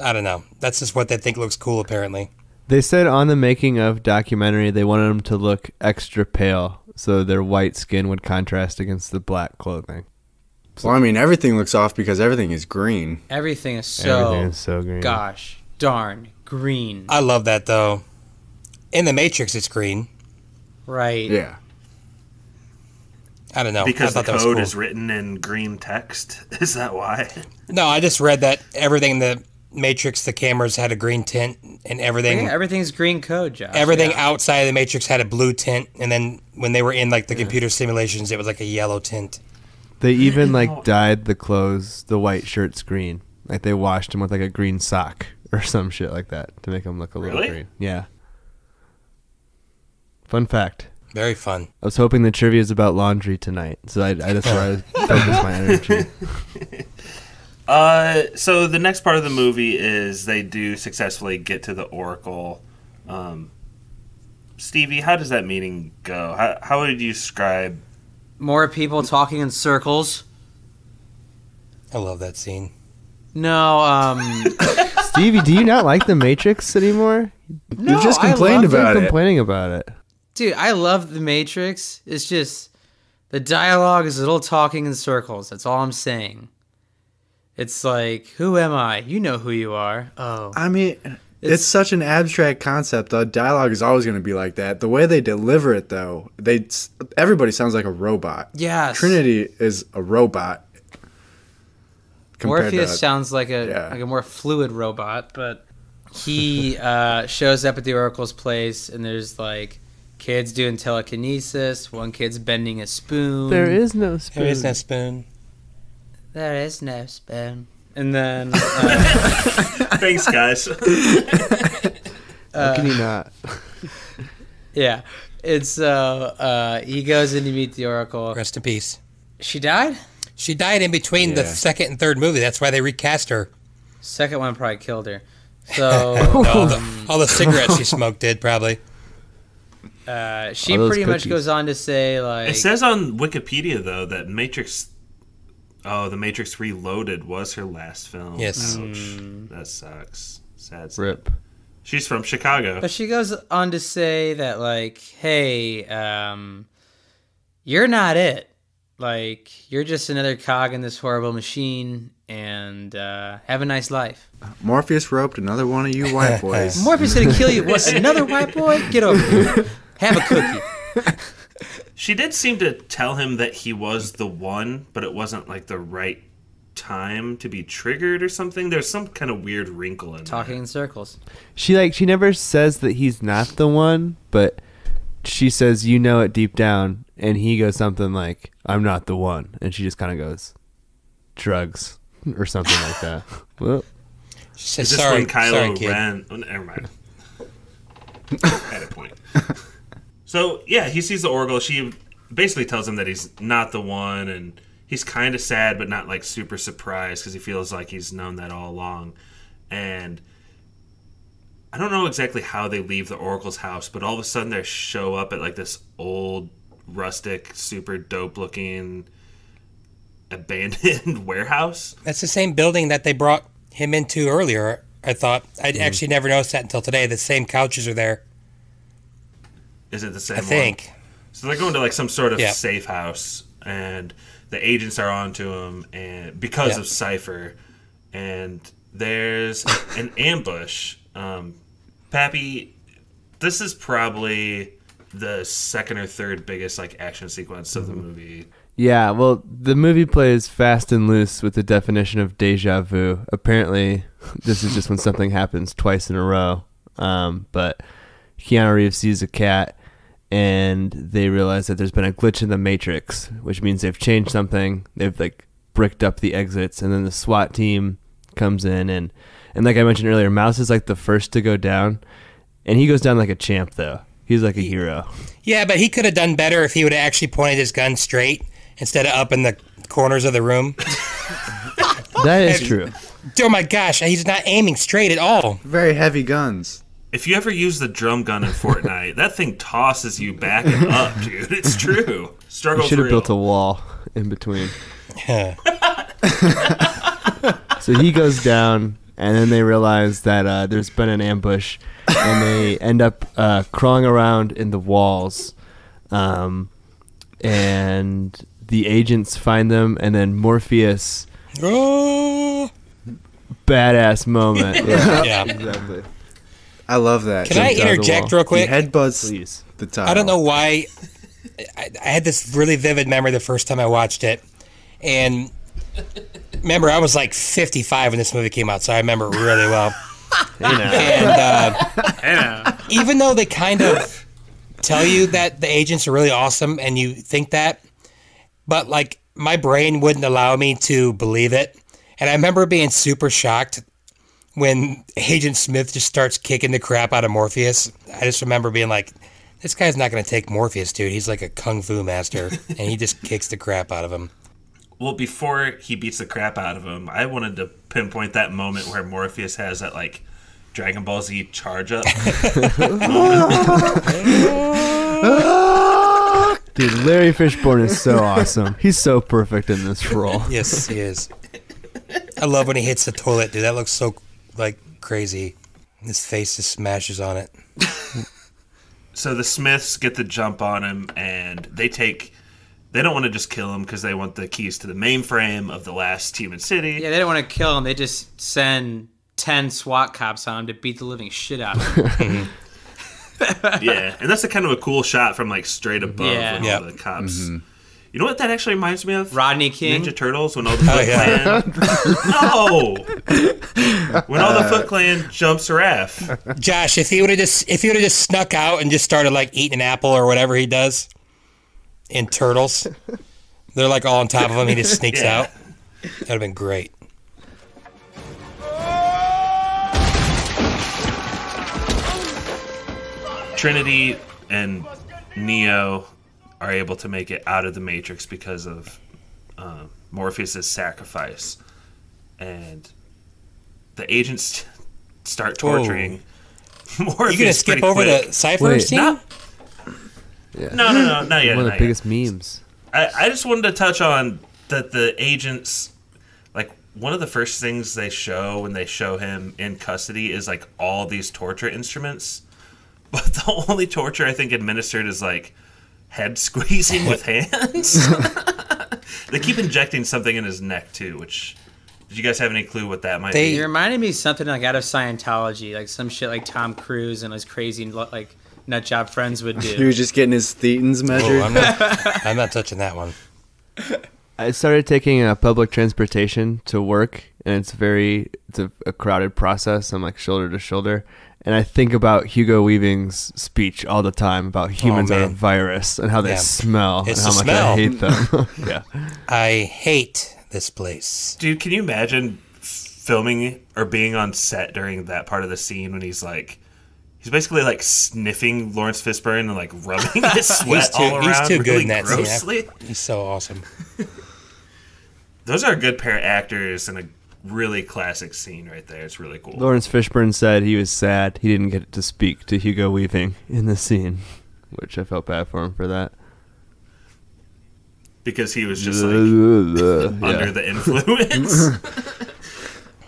Speaker 6: I don't know. That's just what they think looks cool, apparently.
Speaker 4: They said on the making of documentary they wanted them to look extra pale so their white skin would contrast against the black clothing.
Speaker 2: Well, I mean, everything looks off because everything is green.
Speaker 12: Everything is so
Speaker 4: green.
Speaker 12: Gosh darn green.
Speaker 6: I love that, though. In the Matrix, it's green.
Speaker 12: Right.
Speaker 2: Yeah.
Speaker 6: I don't know.
Speaker 3: Because
Speaker 6: I
Speaker 3: the
Speaker 6: thought that was
Speaker 3: code
Speaker 6: cool.
Speaker 3: is written in green text. Is that why?
Speaker 6: No, I just read that everything in the Matrix, the cameras had a green tint, and everything.
Speaker 12: Yeah, everything's green code, Josh.
Speaker 6: Everything
Speaker 12: Yeah.
Speaker 6: outside of the Matrix had a blue tint, and then when they were in like the computer simulations, it was like a yellow tint.
Speaker 4: They even like dyed the clothes, the white shirts green. Like they washed them with like a green sock or some shit like that to make them look a little
Speaker 3: Really?
Speaker 4: green. Yeah. Fun fact.
Speaker 6: Very fun.
Speaker 4: I was hoping the trivia is about laundry tonight, so I that's where I focus my energy.
Speaker 3: So the next part of the movie is they do successfully get to the Oracle. Stevie, how does that meeting go? How would you describe?
Speaker 12: More people talking in circles.
Speaker 6: I love that scene.
Speaker 12: No,
Speaker 4: Stevie, do you not like The Matrix anymore?
Speaker 12: No,
Speaker 2: you just
Speaker 12: I
Speaker 2: complained
Speaker 12: love
Speaker 2: about it.
Speaker 4: Complaining about it.
Speaker 12: Dude, I love The Matrix. It's just the dialogue is a little talking in circles. That's all I'm saying. It's like, who am I? You know who you are. Oh.
Speaker 2: I mean, it's such an abstract concept. The dialogue is always going to be like that. The way they deliver it, though, everybody sounds like a robot.
Speaker 12: Yes.
Speaker 2: Trinity is a robot.
Speaker 12: Morpheus sounds like a more fluid robot, but he shows up at the Oracle's place, and there's like kids doing telekinesis. One kid's bending a spoon.
Speaker 4: There is no spoon.
Speaker 6: There is no spoon.
Speaker 12: There is no spoon. And then
Speaker 3: Thanks, guys.
Speaker 4: How can you not?
Speaker 12: Yeah, it's he goes in to meet the Oracle.
Speaker 6: Rest in peace.
Speaker 12: She died?
Speaker 6: She died in between the second and third movie. That's why they recast her.
Speaker 12: Second one probably killed her. So
Speaker 6: all the cigarettes she smoked did probably.
Speaker 12: She pretty much goes on to say, like,
Speaker 3: it says on Wikipedia though that the Matrix Reloaded was her last film.
Speaker 6: Yes.
Speaker 3: Ouch. That sucks. Sad.
Speaker 4: Rip.
Speaker 3: She's from Chicago.
Speaker 12: But she goes on to say that, like, hey, you're not it. Like, you're just another cog in this horrible machine, and have a nice life.
Speaker 2: Morpheus roped another one of you white boys.
Speaker 12: Morpheus gonna kill you. What, another white boy? Get over here. Have a cookie.
Speaker 3: She did seem to tell him that he was the one, but it wasn't like the right time to be triggered or something. There's some kind of weird wrinkle in
Speaker 12: Talking in circles.
Speaker 4: She never says that he's not the one, but she says, you know it deep down, and he goes something like, I'm not the one, and she just kind of goes, drugs, or something like that. Well,
Speaker 6: she says,
Speaker 3: is this
Speaker 6: sorry,
Speaker 3: when Kylo
Speaker 6: sorry, kid.
Speaker 3: Ren... Oh, never mind. At a point. So, yeah, he sees the Oracle. She basically tells him that he's not the one, and he's kind of sad, but not, like, super surprised, because he feels like he's known that all along. And I don't know exactly how they leave the Oracle's house, but all of a sudden they show up at, like, this old, rustic, super dope-looking, abandoned warehouse.
Speaker 6: That's the same building that they brought him into earlier, I thought. I'd actually never noticed that until today. The same couches are there.
Speaker 3: Is it the same
Speaker 6: I think.
Speaker 3: So they're going to, like, some sort of safe house, and the agents are onto him and because of Cypher, and there's an ambush. Pappy, this is probably the second or third biggest, like, action sequence of the movie.
Speaker 4: yeah, well, the movie plays fast and loose with the definition of deja vu. Apparently, this is just when something happens twice in a row. But Keanu Reeves sees a cat, and they realize that there's been a glitch in the Matrix, which means they've changed something. They've, like, bricked up the exits, and then the SWAT team comes in, and like I mentioned earlier, Mouse is, like, the first to go down, and he goes down like a champ, though. He's like a hero.
Speaker 6: Yeah, but he could have done better if he would have actually pointed his gun straight instead of up in the corners of the room.
Speaker 4: That is true.
Speaker 6: Oh my gosh, he's not aiming straight at all.
Speaker 2: Very heavy guns.
Speaker 3: If you ever use the drum gun in Fortnite, that thing tosses you back and up, dude. It's true. Struggle
Speaker 4: Should have
Speaker 3: real.
Speaker 4: built a wall in between. So he goes down, and then they realize that there's been an ambush, and they end up crawling around in the walls, and the agents find them, and then Morpheus, badass moment.
Speaker 6: Yeah.
Speaker 4: Exactly.
Speaker 2: I love that.
Speaker 6: Can I interject real quick?
Speaker 2: He headbutts
Speaker 4: Please.
Speaker 2: the tile.
Speaker 6: I don't know why. I had this really vivid memory the first time I watched it. And remember, I was like 55 when this movie came out, so I remember it really well. And even though they kind of tell you that the agents are really awesome and you think that, but like my brain wouldn't allow me to believe it. And I remember being super shocked when Agent Smith just starts kicking the crap out of Morpheus. I just remember being like, this guy's not going to take Morpheus, dude. He's like a kung fu master, and he just kicks the crap out of him.
Speaker 3: Well, before he beats the crap out of him, I wanted to pinpoint that moment where Morpheus has that, like, Dragon Ball Z charge up.
Speaker 4: Dude, Larry Fishburne is so awesome. He's so perfect in this role.
Speaker 6: Yes, he is. I love when he hits the toilet, dude. That looks so, like, crazy. His face just smashes on it.
Speaker 3: So the Smiths get the jump on him, and they don't want to just kill him because they want the keys to the mainframe of the last human city.
Speaker 12: Yeah, they don't want to kill him. They just send 10 SWAT cops on him to beat the living shit out of him.
Speaker 3: Yeah, and that's a kind of a cool shot from, like, straight above when all the cops... Mm-hmm. You know what that actually reminds me of?
Speaker 12: Rodney King?
Speaker 3: Ninja Turtles, when all the Foot Clan... No! When all the Foot Clan jumps Raph.
Speaker 6: Josh, if he would have just snuck out and just started, like, eating an apple or whatever he does in Turtles, they're, like, all on top of him. He just sneaks out. That would have been great.
Speaker 3: Trinity and Neo are able to make it out of the Matrix because of Morpheus' sacrifice. And the agents start torturing Morpheus.
Speaker 6: You gonna skip over the Cypher scene?
Speaker 3: No, not yet.
Speaker 4: One of the biggest memes.
Speaker 3: I just wanted to touch on that the agents, like, one of the first things they show when they show him in custody is, like, all these torture instruments. But the only torture I think administered is, like, head squeezing with hands. They keep injecting something in his neck, too, which... Did you guys have any clue what that might be?
Speaker 12: It reminded me of something, like, out of Scientology. Like, some shit like Tom Cruise and his crazy, like, nut job friends would do.
Speaker 2: He was just getting his thetans measured.
Speaker 6: I'm not touching that one.
Speaker 4: I started taking public transportation to work, and it's a crowded process. I'm, like, shoulder to shoulder. And I think about Hugo Weaving's speech all the time about humans are a virus and how they smell and how much I hate them. Yeah,
Speaker 6: I hate this place.
Speaker 3: Dude, can you imagine filming or being on set during that part of the scene when he's basically, like, sniffing Laurence Fishburne and, like, rubbing his sweat all around.
Speaker 6: He's too good
Speaker 3: really
Speaker 6: in that
Speaker 3: grossly.
Speaker 6: scene. He's so awesome.
Speaker 3: Those are a good pair of actors and a really classic scene right there. It's really cool.
Speaker 4: Laurence Fishburne said he was sad he didn't get to speak to Hugo Weaving in the scene, which I felt bad for him for that.
Speaker 3: Because he was just, like, under the influence.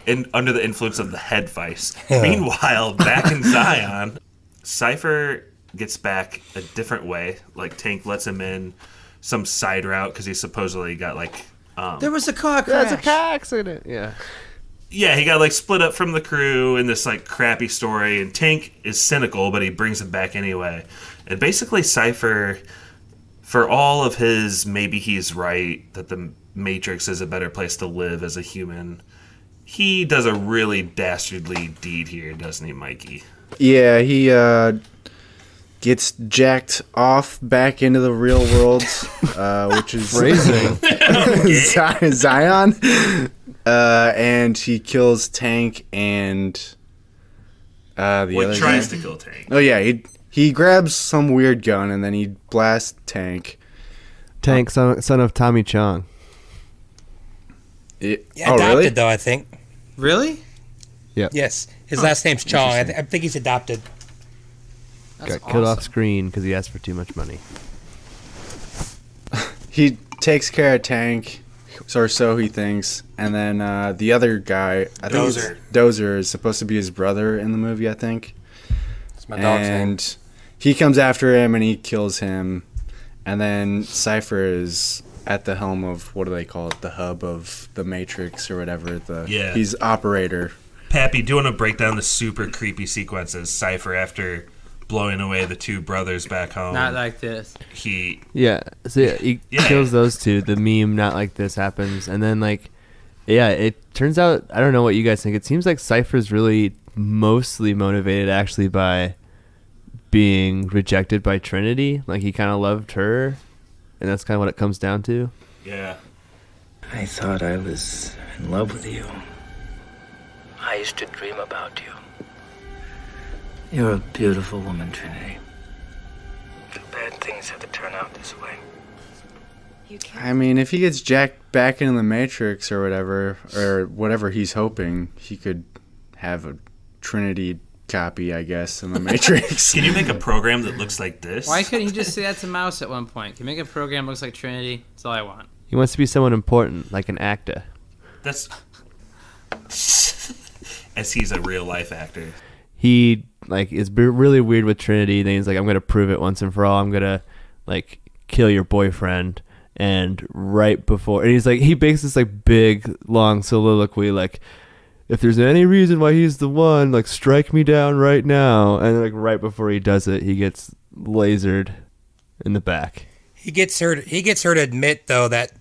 Speaker 3: And under the influence of the head vice. Meanwhile, back in Zion, Cypher gets back a different way. Like, Tank lets him in some side route because he supposedly got, like...
Speaker 12: there was a car crash.
Speaker 4: That's a car accident. Yeah.
Speaker 3: Yeah, he got, like, split up from the crew in this, like, crappy story. And Tank is cynical, but he brings him back anyway. And basically, Cypher... For all of his, maybe he's right, that the Matrix is a better place to live as a human, he does a really dastardly deed here, doesn't he, Mikey?
Speaker 2: Yeah, he gets jacked off back into the real world, which is
Speaker 4: phrasing.
Speaker 2: Zion. And he kills Tank and the other
Speaker 3: tries
Speaker 2: guy.
Speaker 3: to kill Tank.
Speaker 2: Oh, yeah, he grabs some weird gun and then he blasts Tank.
Speaker 4: Tank, son of Tommy Chong.
Speaker 6: Adopted, though, I think.
Speaker 12: Really?
Speaker 4: Yep.
Speaker 6: Yes. His last name's Chong. I think he's adopted.
Speaker 4: Got killed off screen because he asked for too much money.
Speaker 2: He takes care of Tank, or so he thinks. And then the other guy, I think Dozer, is supposed to be his brother in the movie, I think.
Speaker 6: It's my dog's name.
Speaker 2: And he comes after him and he kills him. And then Cypher is at the helm of, what do they call it? The hub of the Matrix or whatever. He's operator.
Speaker 3: Pappy, do you want to break down the super creepy sequences? Cypher, after blowing away the two brothers back home.
Speaker 12: Not like this.
Speaker 3: He
Speaker 4: kills those two. The meme, not like this, happens. And then, like, yeah, it turns out, I don't know what you guys think. It seems like Cypher's really mostly motivated actually by being rejected by Trinity. Like, he kind of loved her, and that's kind of what it comes down to.
Speaker 3: Yeah.
Speaker 11: I thought I was in love with you. I used to dream about you. You're a beautiful woman, Trinity. Too bad things have to turn out this way.
Speaker 2: I mean, if he gets jacked back into the Matrix or whatever he's hoping, he could have a Trinity copy, I guess, in the Matrix.
Speaker 3: Can you make a program that looks like this?
Speaker 12: Why couldn't he just say that's a mouse at one point? Can you make a program that looks like Trinity? That's all I want.
Speaker 4: He wants to be someone important, like an actor.
Speaker 3: That's as he's a real life actor.
Speaker 4: He is really weird with Trinity. Then he's like, I'm gonna prove it once and for all. I'm gonna kill your boyfriend. And right before, and he makes this big long soliloquy if there's any reason why he's the one, strike me down right now. And right before he does it, he gets lasered in the back.
Speaker 6: He gets her to admit though that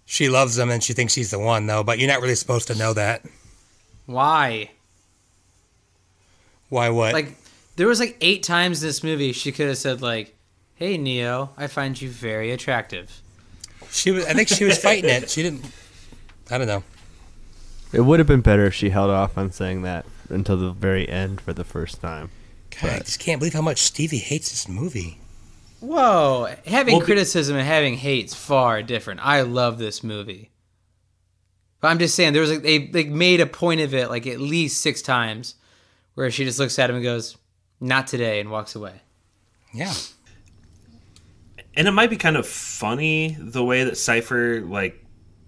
Speaker 6: she loves him and she thinks he's the one though, but you're not really supposed to know that.
Speaker 12: Why?
Speaker 6: Why what?
Speaker 12: There was 8 times in this movie she could have said hey Neo, I find you very attractive.
Speaker 6: I think she was fighting it. She didn't. I don't know.
Speaker 4: It would have been better if she held off on saying that until the very end for the first time.
Speaker 6: God, I just can't believe how much Stevie hates this movie.
Speaker 12: Whoa, having criticism and having hate's far different. I love this movie, but I'm just saying there was they made a point of it at least 6 times, where she just looks at him and goes, "Not today," and walks away.
Speaker 6: Yeah.
Speaker 3: And it might be kind of funny the way that Cypher,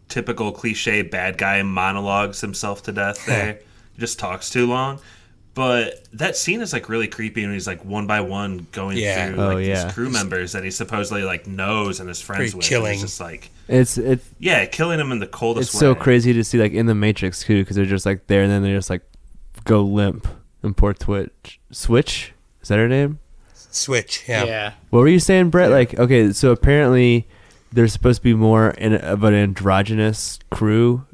Speaker 3: typical cliche bad guy, monologues himself to death there. Just talks too long. But that scene is really creepy, and he's one by one going through these crew members that he supposedly knows and is friends with.
Speaker 6: Killing.
Speaker 3: It's just killing them in the coldest way.
Speaker 4: It's so crazy to see in the Matrix too, because they're just there and then they just go limp and poor Switch. Is that her name?
Speaker 6: Switch, yeah.
Speaker 4: What were you saying, Brett? Okay, so apparently there's supposed to be more of an androgynous crew,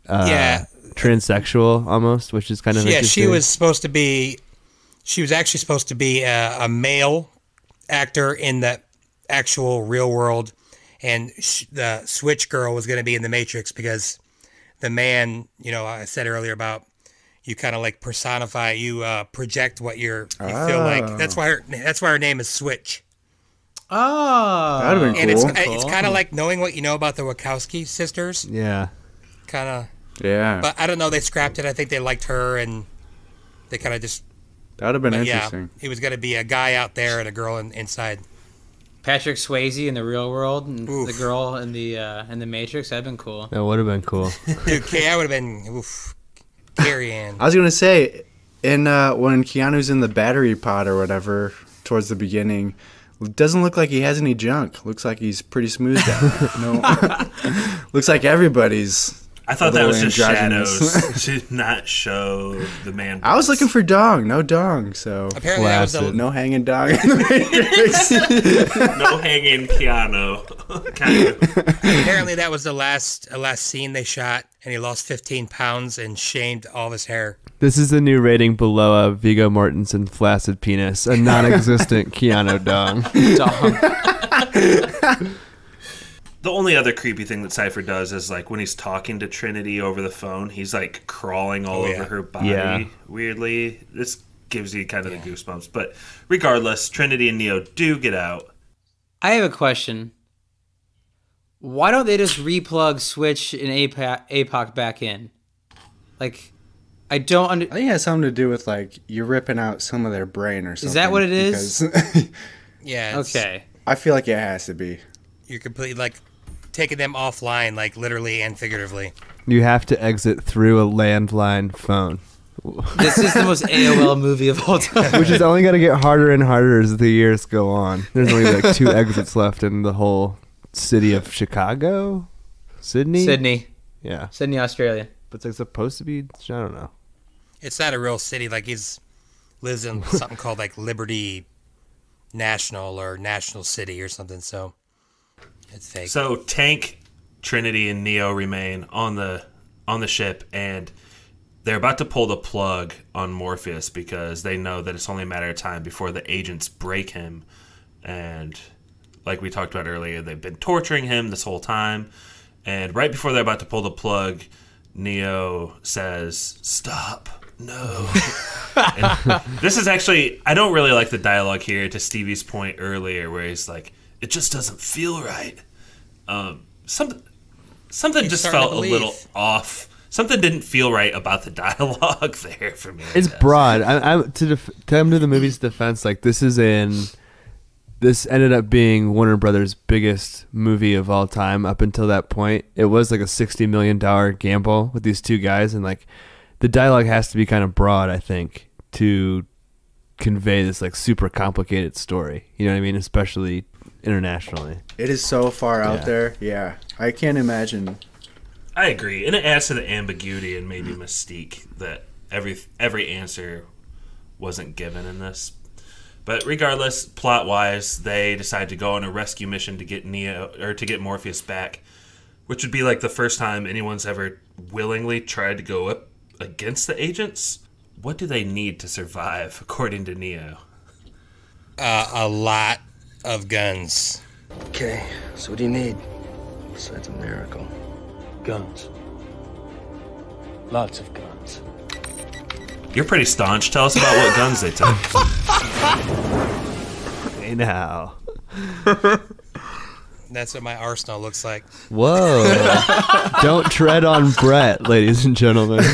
Speaker 4: transsexual almost, which is kind of interesting.
Speaker 6: She was actually supposed to be a male actor in the actual real world, and the Switch girl was going to be in the Matrix because the man, I said earlier about you kind of personify, you project what you feel like. That's why her name is Switch.
Speaker 12: Oh,
Speaker 2: that'd have been cool.
Speaker 6: And it's kind of like knowing what you know about the Wachowski sisters.
Speaker 4: Yeah.
Speaker 6: Kind of.
Speaker 2: Yeah.
Speaker 6: But I don't know. They scrapped it. I think they liked her, and they kind of just.
Speaker 2: That would have been interesting.
Speaker 6: Yeah, he was going to be a guy out there and a girl inside.
Speaker 12: Patrick Swayze in the real world and the girl in the Matrix. That'd been cool.
Speaker 4: That would have been cool.
Speaker 6: Dude, that would have been. Oof. Carrie-Anne.
Speaker 2: I was gonna say, when Keanu's in the battery pod or whatever towards the beginning, it doesn't look like he has any junk. Looks like he's pretty smooth down. Looks like everybody's.
Speaker 3: I thought that was just shadows to not show the man.
Speaker 2: I was looking for dong, no dong. So
Speaker 6: apparently that was
Speaker 2: no hanging dong in the Matrix.
Speaker 3: No hanging Keanu.
Speaker 6: Apparently that was the last scene they shot, and he lost 15 pounds and shamed all of his hair.
Speaker 4: This is the new rating below a Viggo Mortensen flaccid penis, a non-existent Keanu dong.
Speaker 3: The only other creepy thing that Cypher does is when he's talking to Trinity over the phone, he's crawling all over her body weirdly. This gives you kind of the goosebumps. But regardless, Trinity and Neo do get out.
Speaker 12: I have a question. Why don't they just replug Switch and APOC back in? I don't
Speaker 2: I think it has something to do with you're ripping out some of their brain or something.
Speaker 12: Is that what it is?
Speaker 6: Yeah.
Speaker 12: Okay.
Speaker 2: I feel like it has to be.
Speaker 6: You're completely taking them offline, literally and figuratively.
Speaker 4: You have to exit through a landline phone.
Speaker 12: This is the most AOL movie of all time.
Speaker 4: Which is only going to get harder and harder as the years go on. There's only 2 exits left in the whole city of Chicago? Sydney? Yeah.
Speaker 12: Sydney, Australia.
Speaker 4: But it's supposed to be, I don't know.
Speaker 6: It's not a real city. He's lives in something called Liberty National or National City or something, so it's fake.
Speaker 3: So Tank, Trinity, and Neo remain on the ship, and they're about to pull the plug on Morpheus because they know that it's only a matter of time before the agents break him. And like we talked about earlier, they've been torturing him this whole time. And right before they're about to pull the plug, Neo says, "Stop. No." And this is actually, I don't really like the dialogue here, to Stevie's point earlier where he's like, "It just doesn't feel right." Something just felt a little off. Something didn't feel right about the dialogue there for me.
Speaker 4: It's broad. To come to the movie's defense, like this ended up being Warner Brothers' biggest movie of all time up until that point. It was like a $60 million gamble with these two guys, and like the dialogue has to be kind of broad, I think, to convey this like super complicated story. You know what I mean? Especially internationally.
Speaker 2: It is so far out there. Yeah, I can't imagine.
Speaker 3: I agree, and it adds to the ambiguity and maybe mystique that every answer wasn't given in this. But regardless, plot-wise, they decide to go on a rescue mission to get get Morpheus back, which would be like the first time anyone's ever willingly tried to go up against the agents. What do they need to survive, according to Neo?
Speaker 6: A lot of guns.
Speaker 11: Okay, so what do you need besides a miracle?
Speaker 8: Guns. Lots of guns.
Speaker 3: You're pretty staunch. Tell us about what guns they took.
Speaker 4: Hey now.
Speaker 6: That's what my arsenal looks like.
Speaker 4: Whoa. Don't tread on Brett, ladies and gentlemen.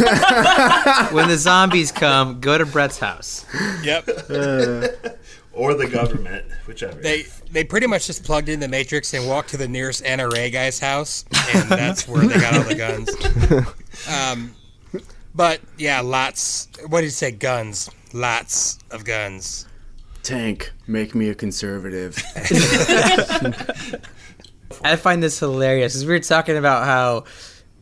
Speaker 12: When the zombies come, go to Brett's house.
Speaker 6: Yep.
Speaker 3: Or the government, whichever.
Speaker 6: They pretty much just plugged in the Matrix and walked to the nearest NRA guy's house, and that's where they got all the guns. But yeah, lots. What did you say? Guns. Lots of guns.
Speaker 2: Tank, make me a conservative.
Speaker 12: I find this hilarious because we were talking about how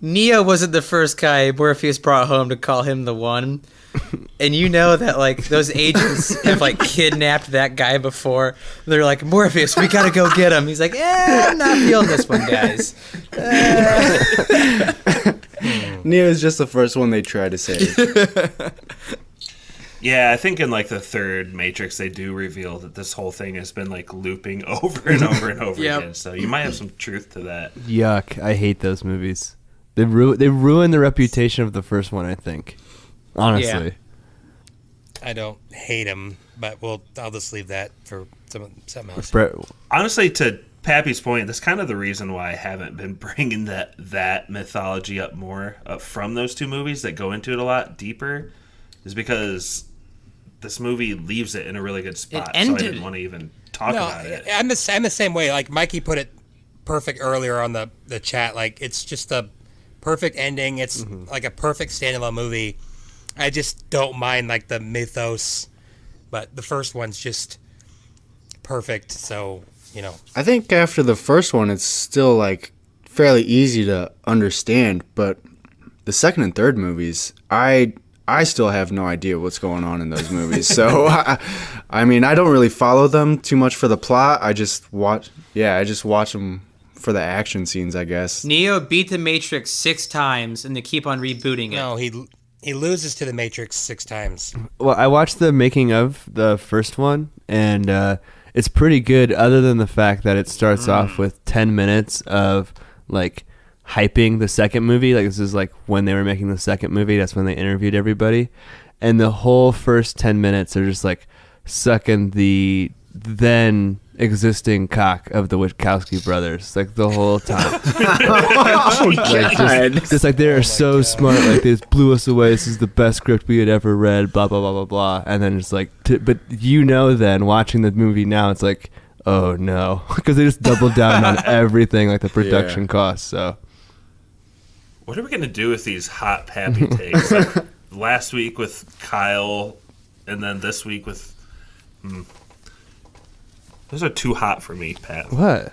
Speaker 12: Neo wasn't the first guy Morpheus brought home to call him the one. And you know that like those agents have like kidnapped that guy before. They're like, Morpheus, we gotta go get him. He's like, I'm not feeling this one, guys.
Speaker 2: Neo's just the first one they try to save.
Speaker 3: Yeah, I think in like the third Matrix, they do reveal that this whole thing has been like looping over and over and over again. So you might have some truth to that.
Speaker 4: Yuck! I hate those movies. They ruined the reputation of the first one, I think. Honestly.
Speaker 6: Yeah. I don't hate them, but I'll just leave that for something else.
Speaker 4: Brett.
Speaker 3: Honestly, to Pappy's point, that's kind of the reason why I haven't been bringing that mythology up more from those two movies that go into it a lot deeper, is because this movie leaves it in a really good spot. So I didn't want to even talk about it.
Speaker 6: I'm the same way. Like Mikey put it perfect earlier on the chat. Like it's just a perfect ending. It's like a perfect standalone movie. I just don't mind like the mythos, but the first one's just perfect. So, you know,
Speaker 2: I think after the first one, it's still like fairly easy to understand, but the second and third movies, I still have no idea what's going on in those movies. So, I mean, I don't really follow them too much for the plot. I just watch them for the action scenes, I guess.
Speaker 12: Neo beat the Matrix 6 times, and they keep on rebooting it.
Speaker 6: No, he loses to the Matrix 6 times.
Speaker 4: Well, I watched the making of the first one, and it's pretty good, other than the fact that it starts off with 10 minutes of like hyping the second movie. Like this is like when they were making the second movie. That's when they interviewed everybody, and the whole first 10 minutes are just like sucking the then existing cock of the Wachowski brothers, like the whole time. Just like they are so smart. Like they just blew us away. This is the best script we had ever read. Blah blah blah blah blah. And then it's like, but you know, then watching the movie now, it's like, oh no, because they just doubled down on everything, like the production costs. So,
Speaker 3: what are we gonna do with these hot Pappy takes? Like last week with Kyle, and then this week with. Those are too hot for me, Pat.
Speaker 4: What?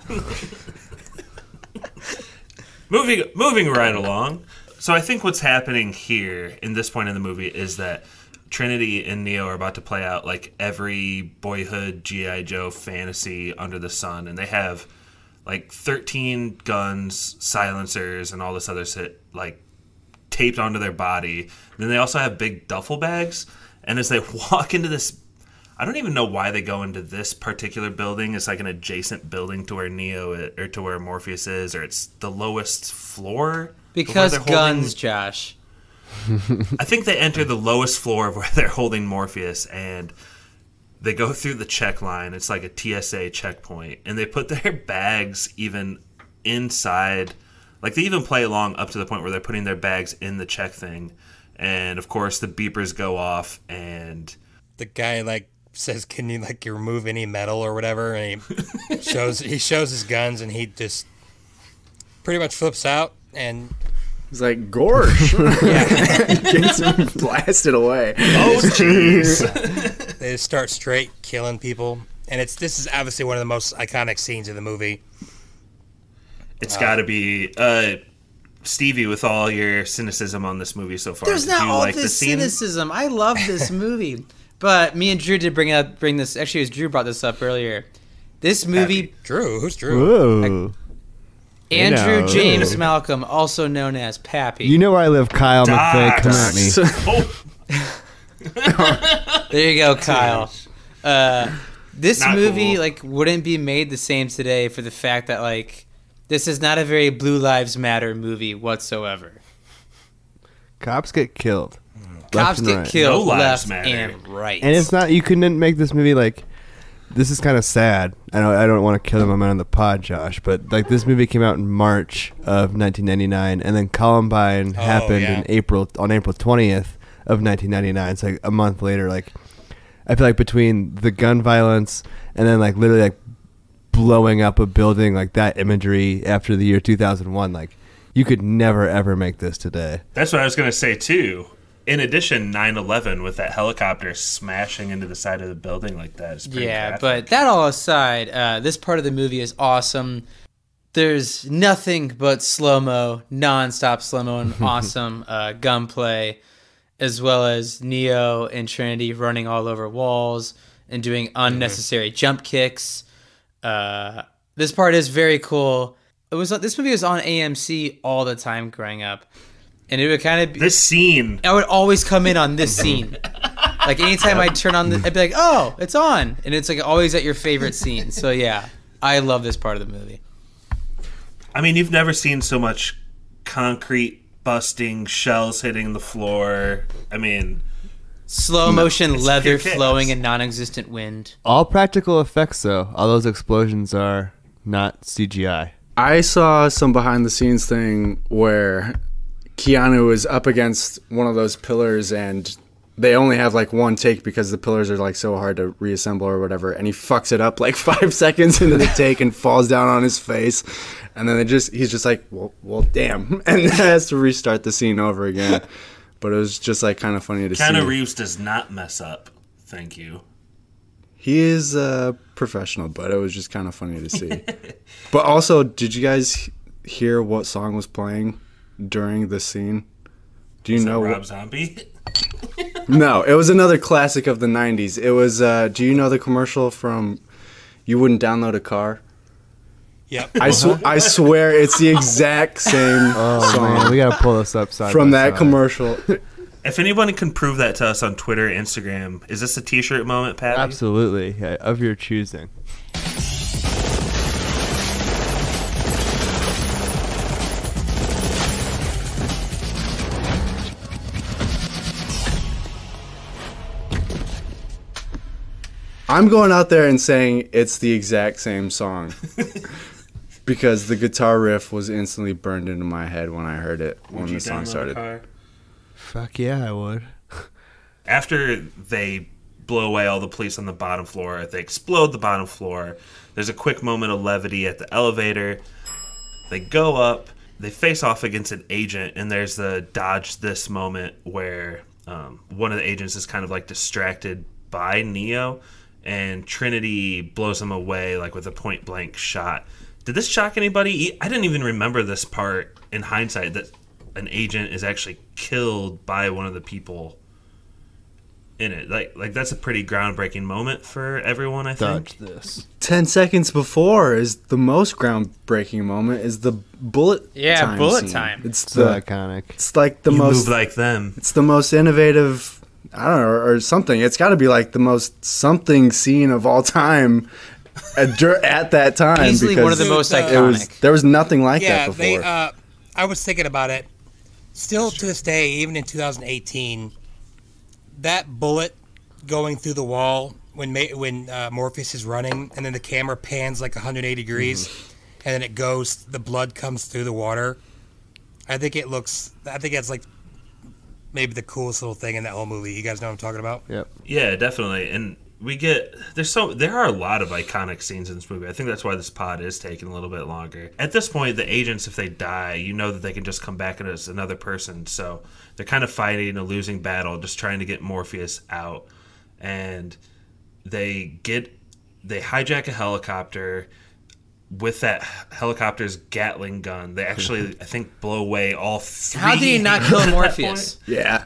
Speaker 3: Moving right along. So I think what's happening here in this point in the movie is that Trinity and Neo are about to play out like every boyhood G.I. Joe fantasy under the sun, and they have like 13 guns, silencers, and all this other shit like taped onto their body. And then they also have big duffel bags, and as they walk into this, I don't even know why they go into this particular building. It's like an adjacent building to where or to where Morpheus is, or it's the lowest floor.
Speaker 12: Because guns, Josh.
Speaker 3: I think they enter the lowest floor of where they're holding Morpheus, and they go through the check line. It's like a TSA checkpoint, and they put their bags even inside. Like, they even play along up to the point where they're putting their bags in the check thing. And, of course, the beepers go off, and...
Speaker 6: The guy, like, says, can you, like, remove any metal or whatever? And he shows his guns, and he just pretty much flips out, and...
Speaker 2: He's like, Gorsh! Gets him blasted away.
Speaker 3: Oh, jeez!
Speaker 6: They just start straight killing people. And this is obviously one of the most iconic scenes of the movie.
Speaker 3: It's got to be... Stevie, with all your cynicism on this movie so far,
Speaker 12: There's
Speaker 3: did
Speaker 12: not
Speaker 3: you
Speaker 12: all
Speaker 3: like
Speaker 12: this
Speaker 3: the scene?
Speaker 12: cynicism. I love this movie. But me and Drew did bring this. Actually, it was Drew brought this up earlier. This movie...
Speaker 6: Pappy. Drew? Who's Drew?
Speaker 4: Whoa.
Speaker 12: Andrew James Malcolm, also known as Pappy.
Speaker 4: You know where I live, Kyle McVeigh. Come at me.
Speaker 12: There you go, Kyle. This
Speaker 3: Not
Speaker 12: movie
Speaker 3: cool.
Speaker 12: like wouldn't be made the same today for the fact that like this is not a very Blue Lives Matter movie whatsoever.
Speaker 4: Cops get killed.
Speaker 12: Cops get killed
Speaker 3: No lives
Speaker 12: left
Speaker 3: matter.
Speaker 12: and right.
Speaker 4: And it's not, you couldn't make this movie like, this is kind of sad. I don't want to kill the moment on the pod, Josh, but like this movie came out in March of 1999, and then Columbine happened on April 20th of 1999. It's like a month later. Like, I feel like between the gun violence and then like literally like blowing up a building, like that imagery after the year 2001, like you could never ever make this today.
Speaker 3: That's what I was going to say, too. In addition, 9/11 with that helicopter smashing into the side of the building like that is pretty graphic.
Speaker 12: But that all aside, this part of the movie is awesome. There's nothing but slow-mo, non-stop slow-mo, and awesome gunplay, as well as Neo and Trinity running all over walls and doing unnecessary jump kicks. This part is very cool. This movie was on AMC all the time growing up. And it would kind of be...
Speaker 3: This scene...
Speaker 12: I would always come in on this scene. Like, anytime I'd turn on... I'd be like, oh, it's on. And it's, like, always at your favorite scene. So, yeah. I love this part of the movie.
Speaker 3: I mean, you've never seen so much concrete busting, shells hitting the floor. I mean...
Speaker 12: Slow motion
Speaker 3: it's
Speaker 12: leather
Speaker 3: pure chaos.
Speaker 12: flowing in non-existent wind.
Speaker 4: All practical effects, though. All those explosions are not CGI.
Speaker 2: I saw some behind-the-scenes thing where... Keanu is up against one of those pillars and they only have like one take because the pillars are like so hard to reassemble or whatever, and he fucks it up like 5 seconds into the take and falls down on his face, and then he's just like, well damn, and has to restart the scene over again. But it was just like kind of funny to see.
Speaker 3: Keanu Reeves does not mess up. Thank you.
Speaker 2: He is a professional, but it was just kind of funny to see. But also, did you guys hear what song was playing during the scene? Do you know
Speaker 3: Rob Zombie?
Speaker 2: No, it was another classic of the 90s. It was do you know the commercial from You Wouldn't Download a Car?
Speaker 6: Yep.
Speaker 2: I swear it's the exact same song.
Speaker 4: Man, we gotta pull this up
Speaker 2: from that commercial.
Speaker 3: If anyone can prove that to us on Twitter, Instagram, is this a t-shirt moment, Pat?
Speaker 4: Absolutely. Yeah, of your choosing.
Speaker 2: I'm going out there and saying it's the exact same song because the guitar riff was instantly burned into my head when I heard it when the song started.
Speaker 4: Fuck yeah, I would.
Speaker 3: After they blow away all the police on the bottom floor, they explode the bottom floor. There's a quick moment of levity at the elevator. They go up, they face off against an agent, and there's the dodge this moment where one of the agents is kind of like distracted by Neo, and Trinity blows him away like with a point blank shot. Did this shock anybody? I didn't even remember this part in hindsight, that an agent is actually killed by one of the people in it. Like that's a pretty groundbreaking moment for everyone, I think.
Speaker 4: Dodge this.
Speaker 2: 10 seconds before is the most groundbreaking moment, is the bullet time
Speaker 12: bullet
Speaker 2: scene.
Speaker 12: time.
Speaker 2: It's
Speaker 4: So iconic.
Speaker 2: It's like the
Speaker 3: You
Speaker 2: most
Speaker 3: move like them.
Speaker 2: It's the most innovative, I don't know, or something. It's got to be like the most something scene of all time at that time.
Speaker 12: Easily
Speaker 2: because
Speaker 12: one of the most iconic.
Speaker 2: There was nothing like that before.
Speaker 6: I was thinking about it. Still to this day, even in 2018, that bullet going through the wall when Morpheus is running and then the camera pans like 180 degrees, and then it goes, the blood comes through the water. I think that's like maybe the coolest little thing in that whole movie. You guys know what I'm talking about?
Speaker 4: Yep.
Speaker 3: Yeah, definitely. And there are a lot of iconic scenes in this movie. I think that's why this pod is taking a little bit longer. At this point, the agents, if they die, you know that they can just come back as another person. So they're kind of fighting a losing battle, just trying to get Morpheus out. And they hijack a helicopter. With that helicopter's Gatling gun, they actually, I think, blow away all three.
Speaker 12: How did he not kill Morpheus?
Speaker 2: Yeah.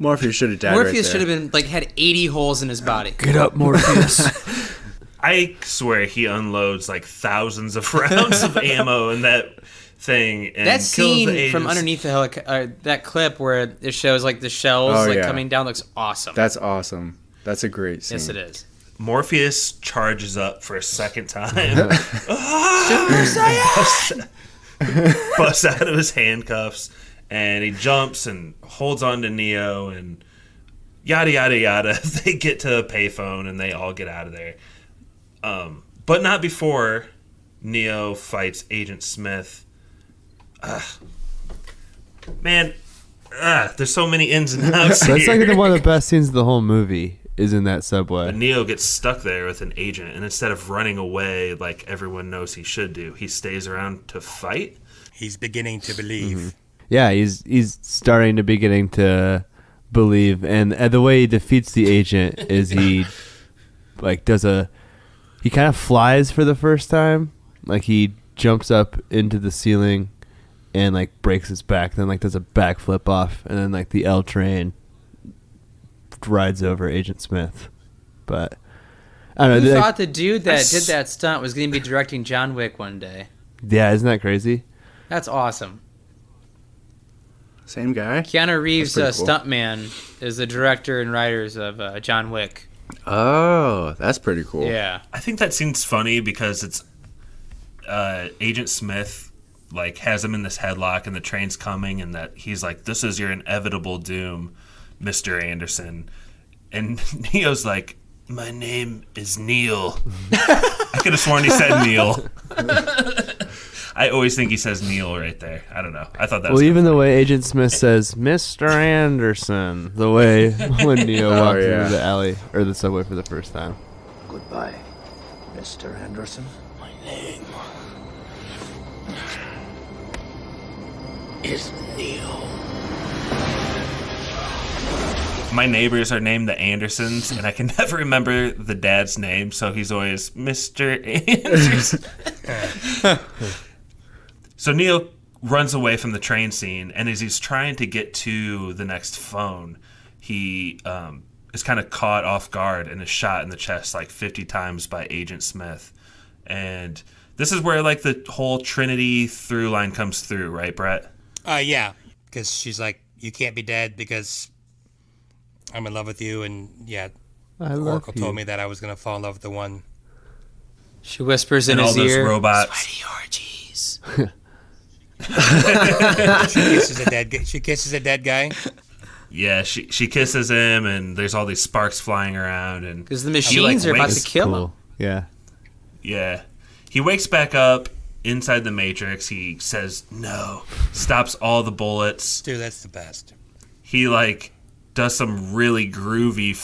Speaker 2: Morpheus should have died.
Speaker 12: Morpheus should have been had 80 holes in his body.
Speaker 4: Get up, Morpheus.
Speaker 3: I swear he unloads thousands of rounds of ammo in that thing. And
Speaker 12: that
Speaker 3: kills
Speaker 12: scene
Speaker 3: the
Speaker 12: from underneath the helicopter, that clip where it shows the shells coming down, looks awesome.
Speaker 2: That's awesome. That's a great scene.
Speaker 12: Yes, it is.
Speaker 3: Morpheus charges up for a second time.
Speaker 12: Super Saiyan!
Speaker 3: Busts out of his handcuffs, and he jumps and holds on to Neo, and yada, yada, yada. They get to a payphone, and they all get out of there. But not before Neo fights Agent Smith. There's so many ins and outs
Speaker 4: That's
Speaker 3: here.
Speaker 4: one of the best scenes of the whole movie. Is in that subway.
Speaker 3: But Neo gets stuck there with an agent, and instead of running away like everyone knows he should do, he stays around to fight.
Speaker 6: He's beginning to believe.
Speaker 4: Mm-hmm. Yeah, he's starting to beginning to believe, and the way he defeats the agent is he he kind of flies for the first time, he jumps up into the ceiling and breaks his back, then does a backflip off, and then the L train rides over Agent Smith. But I don't know.
Speaker 12: Who thought the dude that did that stunt was going to be directing John Wick one day?
Speaker 4: Yeah, isn't that crazy?
Speaker 12: That's awesome.
Speaker 2: Same guy?
Speaker 12: Keanu Reeves,
Speaker 2: cool.
Speaker 12: stuntman, is the director and writers of John Wick.
Speaker 2: Oh, that's pretty cool.
Speaker 12: Yeah.
Speaker 3: I think that scene's funny because it's Agent Smith has him in this headlock and the train's coming, and that he's this is your inevitable doom, Mr. Anderson. And Neo's my name is Neil. I could have sworn he said Neil. I always think he says Neil right there. I don't know. I thought that was
Speaker 4: even the way Agent Smith says Mr. Anderson, the way when Neo walked through the alley or the subway for the first time.
Speaker 10: Goodbye, Mr. Anderson.
Speaker 11: My name is Neil.
Speaker 3: My neighbors are named the Andersons, and I can never remember the dad's name, so he's always Mr. Anderson. So Neo runs away from the train scene, and as he's trying to get to the next phone, he is kind of caught off guard and is shot in the chest 50 times by Agent Smith. And this is where the whole Trinity through line comes through, right, Brett?
Speaker 6: Yeah, because she's you can't be dead because I'm in love with you, and Oracle told me that I was going to fall in love with the one.
Speaker 12: She whispers in his ear,
Speaker 3: all those robots.
Speaker 12: Sweaty orgies.
Speaker 6: She kisses a dead guy.
Speaker 3: Yeah, she kisses him, and there's all these sparks flying around, and
Speaker 12: because the machines are about to kill him.
Speaker 3: Yeah. He wakes back up inside the Matrix. He says no, stops all the bullets.
Speaker 6: Dude, that's the best.
Speaker 3: He does some really groovy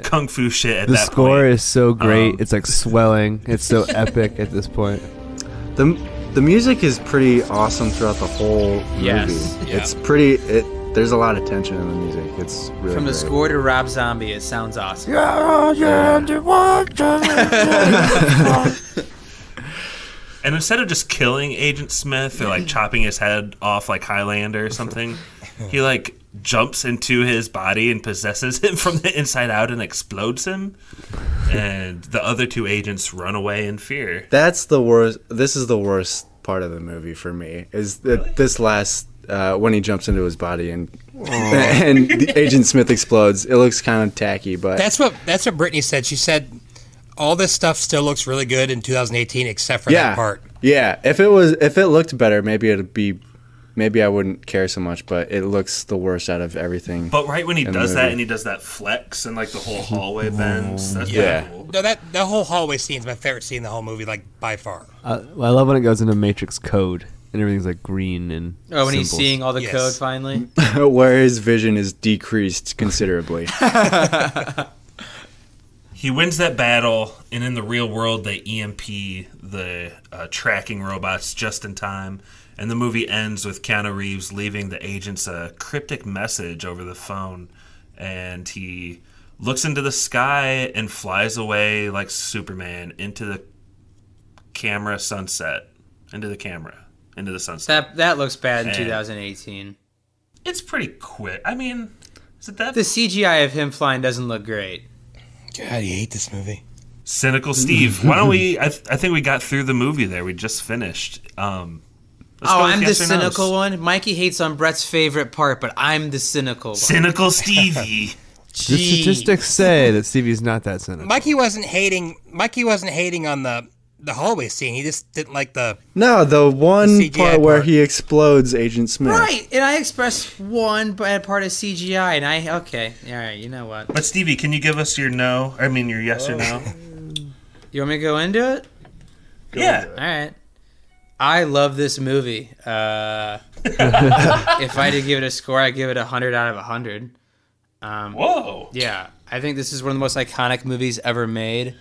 Speaker 3: kung fu shit at that point.
Speaker 4: The score is so great. It's swelling. It's so epic at this point.
Speaker 2: The music is pretty awesome throughout the whole movie.
Speaker 12: Yes.
Speaker 6: Yeah.
Speaker 2: It's pretty. There's a lot of tension in the music. It's really
Speaker 12: From the
Speaker 2: great.
Speaker 12: score to Rob Zombie, it sounds awesome.
Speaker 3: And instead of just killing Agent Smith or chopping his head off like Highlander or something, he jumps into his body and possesses him from the inside out and explodes him. And the other two agents run away in fear.
Speaker 2: That's the worst. This is the worst part of the movie for me. Is that this last when he jumps into his body and Agent Smith explodes. It looks kind of tacky, but
Speaker 6: that's what Brittany said. She said all this stuff still looks really good in 2018 except for that part.
Speaker 2: Yeah, if it looked better, maybe it'd be maybe I wouldn't care so much, but it looks the worst out of everything.
Speaker 3: But right when he
Speaker 2: in the
Speaker 3: does that
Speaker 2: movie.
Speaker 3: and he does that flex and like the whole hallway bends, that's
Speaker 2: Yeah.
Speaker 3: pretty cool.
Speaker 6: No, that whole hallway scene is my favorite scene in the whole movie, like by far.
Speaker 4: I love when it goes into Matrix code and everything's like green and
Speaker 12: Oh, when he's
Speaker 4: symbols.
Speaker 12: seeing all the
Speaker 6: Yes.
Speaker 12: code finally.
Speaker 2: Where his vision is decreased considerably.
Speaker 3: He wins that battle, and in the real world, they EMP the tracking robots just in time. And the movie ends with Keanu Reeves leaving the agents a cryptic message over the phone. And he looks into the sky and flies away like Superman into the camera sunset. Into the sunset.
Speaker 12: That looks bad in
Speaker 3: And
Speaker 12: 2018.
Speaker 3: It's pretty quick. I mean, is it that?
Speaker 12: The CGI of him flying doesn't look great.
Speaker 6: God, you hate this movie.
Speaker 3: Cynical Steve. Why don't we? I think we got through the movie there. We just finished. Let's go with
Speaker 12: I'm the
Speaker 3: yes or no's.
Speaker 12: cynical one. Mikey hates on Brett's favorite part, but I'm the cynical one.
Speaker 3: Cynical Stevie.
Speaker 4: The statistics say that Stevie's not that cynical.
Speaker 6: Mikey wasn't hating on the hallway scene. He just didn't like the
Speaker 2: No, the one
Speaker 6: CGI
Speaker 2: part where
Speaker 6: part.
Speaker 2: he explodes Agent Smith.
Speaker 12: Right, and I expressed one bad part of CGI, and okay, all right, you know what?
Speaker 3: But Stevie, can you give us your no? I mean, your yes or no?
Speaker 12: You want me to go into it?
Speaker 3: Yeah.
Speaker 12: All right. I love this movie. If I had to give it a score, I'd give it 100 out of 100.
Speaker 3: Whoa.
Speaker 12: Yeah, I think this is one of the most iconic movies ever made.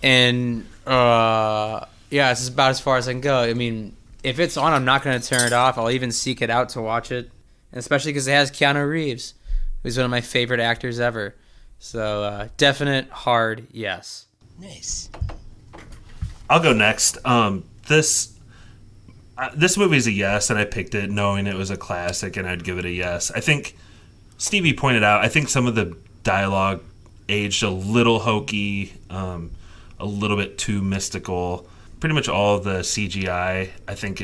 Speaker 12: And, yeah, it's about as far as I can go. I mean, if it's on, I'm not going to turn it off. I'll even seek it out to watch it. And especially because it has Keanu Reeves, who's one of my favorite actors ever. So, definite, hard yes.
Speaker 6: Nice.
Speaker 3: I'll go next. This movie's a yes, and I picked it knowing it was a classic, and I'd give it a yes. I think Stevie pointed out, I think some of the dialogue aged a little hokey, a little bit too mystical. Pretty much all of the CGI, I think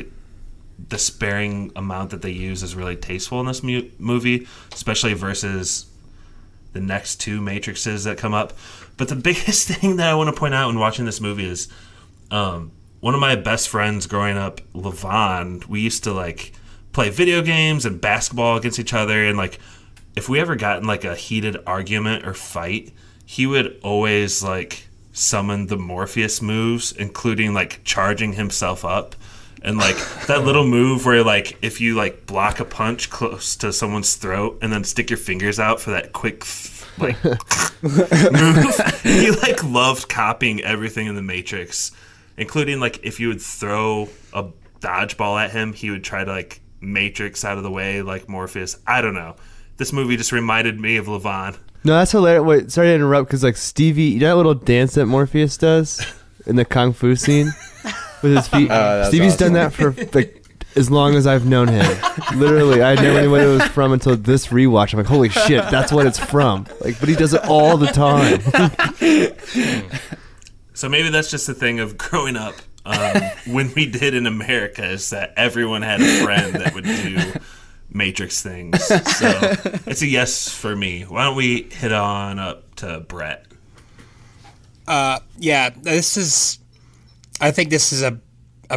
Speaker 3: the sparing amount that they use is really tasteful in this movie, especially versus the next two Matrixes that come up. But the biggest thing that I want to point out when watching this movie is one of my best friends growing up, Levon, we used to like play video games and basketball against each other, and like if we ever got in like a heated argument or fight, he would always like summon the Morpheus moves, including like charging himself up. And like that little move where like if you like block a punch close to someone's throat and then stick your fingers out for that quick like move. He like loved copying everything in the Matrix, including like if you would throw a dodgeball at him, he would try to like Matrix out of the way like Morpheus. I don't know. This movie just reminded me of Levon.
Speaker 4: No, that's hilarious. Wait, sorry to interrupt, because like Stevie, you know that little dance that Morpheus does in the kung fu scene with his feet. Stevie's
Speaker 2: awesome.
Speaker 4: done that for like as long as I've known him. Literally, I never knew what it was from until this rewatch. I'm like, holy shit, that's what it's from. Like, but he does it all the time.
Speaker 3: So maybe that's just a thing of growing up. When we did in America, is that everyone had a friend that would do Matrix things. So it's a yes for me. Why don't we hit on up to Brett?
Speaker 6: Yeah, I think this is a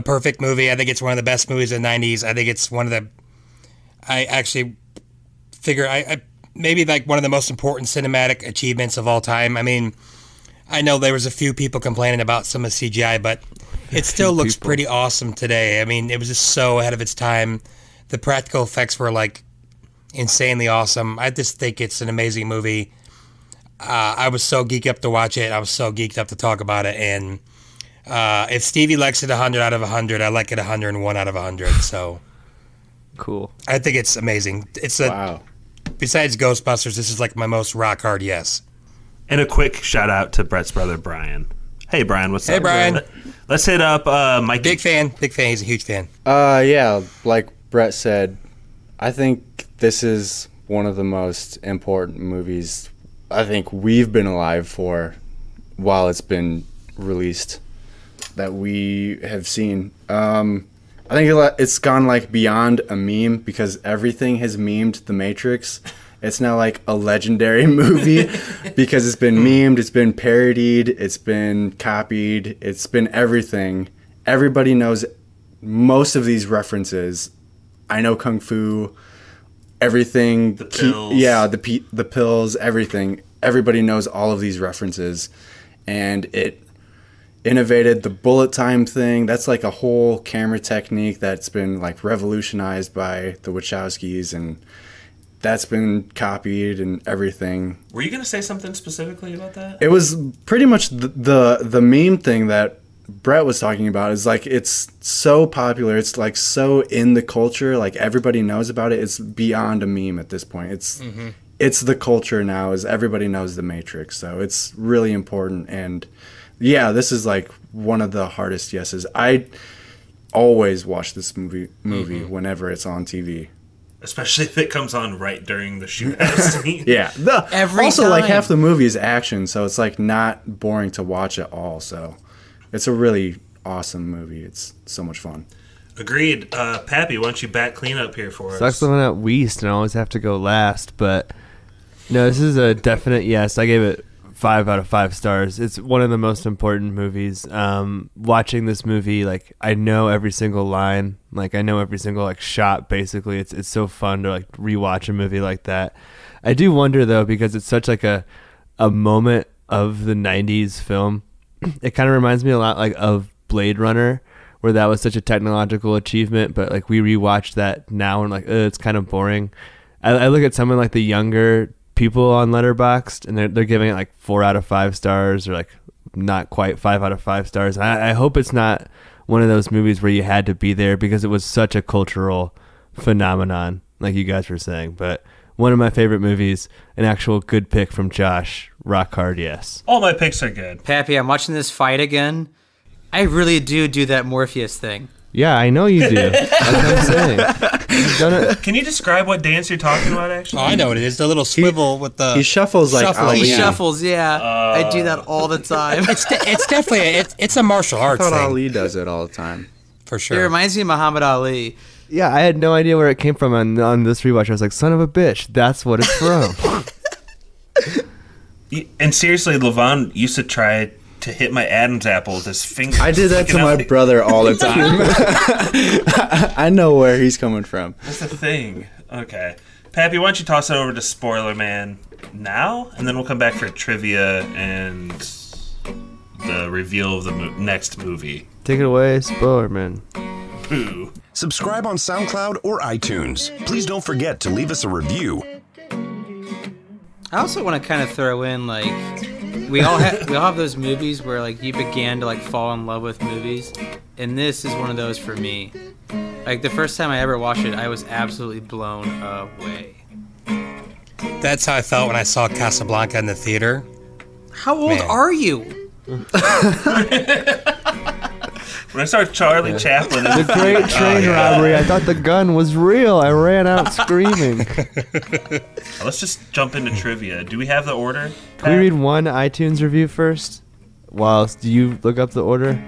Speaker 6: perfect movie. I think it's one of the best movies of the 90s. I think it's one of the, I actually figure, I maybe like one of the most important cinematic achievements of all time. I mean, I know there was a few people complaining about some of the CGI, but it still looks pretty awesome today. I mean, it was just so ahead of its time. The practical effects were like insanely awesome. I just think it's an amazing movie. I was so geeked up to watch it. I was so geeked up to talk about it. And if Stevie likes it 100 out of 100, I like it 101 out of 100. So
Speaker 4: Cool.
Speaker 6: I think it's amazing. It's
Speaker 2: Wow.
Speaker 6: besides Ghostbusters, this is like my most rock hard yes.
Speaker 3: And a quick shout out to Brett's brother, Brian. Hey, Brian, what's up?
Speaker 6: Hey, Brian.
Speaker 3: Let's hit up Mikey.
Speaker 6: Big fan. He's a huge fan.
Speaker 2: Yeah, like Brett said, I think this is one of the most important movies I think we've been alive for while it's been released that we have seen. I think it's gone like beyond a meme because everything has memed The Matrix. It's now like a legendary movie because it's been memed, it's been parodied, it's been copied, it's been everything. Everybody knows most of these references I know Kung Fu, everything.
Speaker 3: The pills.
Speaker 2: The pills, everything. Everybody knows all of these references. And it innovated the bullet time thing. That's like a whole camera technique that's been like revolutionized by the Wachowskis, and that's been copied and everything.
Speaker 3: Were you going to say something specifically about that?
Speaker 2: It was pretty much the meme thing that Brett was talking about. Is like, it's so popular. It's like so in the culture. Like everybody knows about it. It's beyond a meme at this point. It's the culture now. Is everybody knows the Matrix. So it's really important. And yeah, this is like one of the hardest yeses. I always watch this movie whenever it's on TV.
Speaker 3: Especially if it comes on right during the shoot-out scene.
Speaker 2: Yeah.
Speaker 12: Every
Speaker 2: also,
Speaker 12: time.
Speaker 2: like, half the movie is action, so it's, like, not boring to watch at all. So it's a really awesome movie. It's so much fun.
Speaker 3: Agreed. Pappy, why don't you bat clean up here for us?
Speaker 4: Sucks that I'm at Weast and I always have to go last, but no, this is a definite yes. I gave it 5 out of 5 stars. It's one of the most important movies. Watching this movie, like, I know every single line, like I know every single like shot. Basically, it's so fun to like rewatch a movie like that. I do wonder though, because it's such like a moment of the '90s film. It kind of reminds me a lot like of Blade Runner, where that was such a technological achievement, but like we rewatched that now and like it's kind of boring. I look at someone like the younger people on Letterboxd, and they're giving it like 4 out of 5 stars, or like not quite 5 out of 5 stars. I hope it's not one of those movies where you had to be there, because it was such a cultural phenomenon, like you guys were saying. But one of my favorite movies, an actual good pick from Josh. Rock hard, yes.
Speaker 3: All my picks are good.
Speaker 12: Pappy, I'm watching this fight again. I really do that Morpheus thing.
Speaker 4: Yeah, I know you do. That's what I'm saying. You've done it.
Speaker 3: Can you describe what dance you're talking about, actually?
Speaker 6: Oh, I know what it is. The little swivel with the...
Speaker 2: He shuffles like Ali.
Speaker 12: He shuffles, yeah. I do that all the time.
Speaker 6: It's definitely... It's a martial arts
Speaker 2: I thought
Speaker 6: thing.
Speaker 2: Ali does it all the time.
Speaker 6: For sure.
Speaker 12: It reminds me of Muhammad Ali.
Speaker 4: Yeah, I had no idea where it came from on this rewatch. I was like, son of a bitch, that's what it's from.
Speaker 3: And seriously, Levon used to try to hit my Adam's apple with his finger.
Speaker 2: I did that to my brother all the time. I know where he's coming from.
Speaker 3: That's the thing. Okay. Pappy, why don't you toss it over to Spoiler Man now? And then we'll come back for trivia and the reveal of the next movie.
Speaker 4: Take it away, spoiler man.
Speaker 3: Boo.
Speaker 13: Subscribe on SoundCloud or iTunes. Please don't forget to leave us a review.
Speaker 12: I also want to kind of throw in, like, we all have those movies where like you began to like fall in love with movies, and this is one of those for me. Like the first time I ever watched it, I was absolutely blown away.
Speaker 6: That's how I felt when I saw Casablanca in the theater.
Speaker 12: How old are you?
Speaker 3: When I saw Charlie Chaplin in
Speaker 4: The great train robbery, I thought the gun was real. I ran out screaming.
Speaker 3: Let's just jump into trivia. Do we have the order?
Speaker 4: Can we read one iTunes review first? Whilst you look up the order?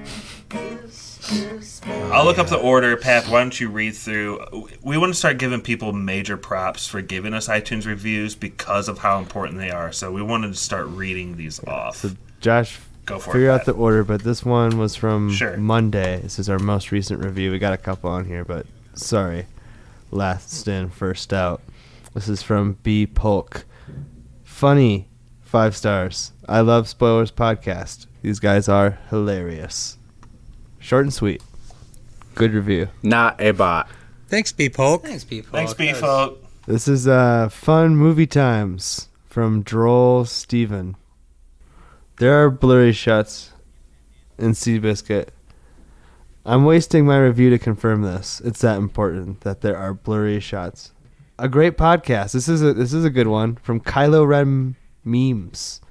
Speaker 3: I'll look up the order. Pat, why don't you read through? We want to start giving people major props for giving us iTunes reviews because of how important they are. So we wanted to start reading these off.
Speaker 4: So Josh,
Speaker 3: go for
Speaker 4: figure
Speaker 3: it,
Speaker 4: out
Speaker 3: Pat.
Speaker 4: the order, but this one was from
Speaker 3: Sure.
Speaker 4: Monday. This is our most recent review. We got a couple on here, but sorry. Last in, first out. This is from B. Polk. Funny, 5 stars. I love Spoilers Podcast. These guys are hilarious. Short and sweet. Good review.
Speaker 2: Not a bot.
Speaker 6: Thanks, B. Polk.
Speaker 12: Thanks, people.
Speaker 3: Thanks, B-Folk.
Speaker 4: This is Fun Movie Times from Droll Steven. There are blurry shots in Seabiscuit. I'm wasting my review to confirm this. It's that important that there are blurry shots. A great podcast. This is a good one from Kylo Ren Memes,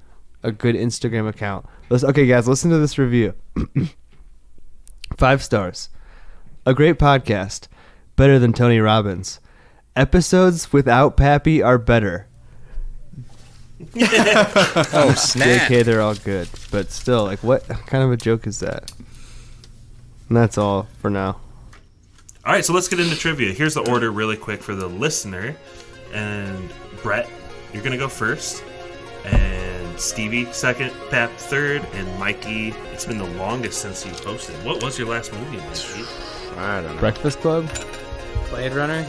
Speaker 4: a good Instagram account. Okay, guys, listen to this review. 5 stars. A great podcast. Better than Tony Robbins. Episodes without Pappy are better.
Speaker 6: Oh, snap.
Speaker 4: JK, they're all good. But still, like, what kind of a joke is that? And that's all for now.
Speaker 3: All right, so let's get into trivia. Here's the order really quick for the listener. And Brett, you're going to go first. And Stevie second, Pap third, and Mikey, it's been the longest since you posted. What was your last movie, Mikey?
Speaker 2: I don't know.
Speaker 4: Breakfast Club?
Speaker 5: Blade Runner.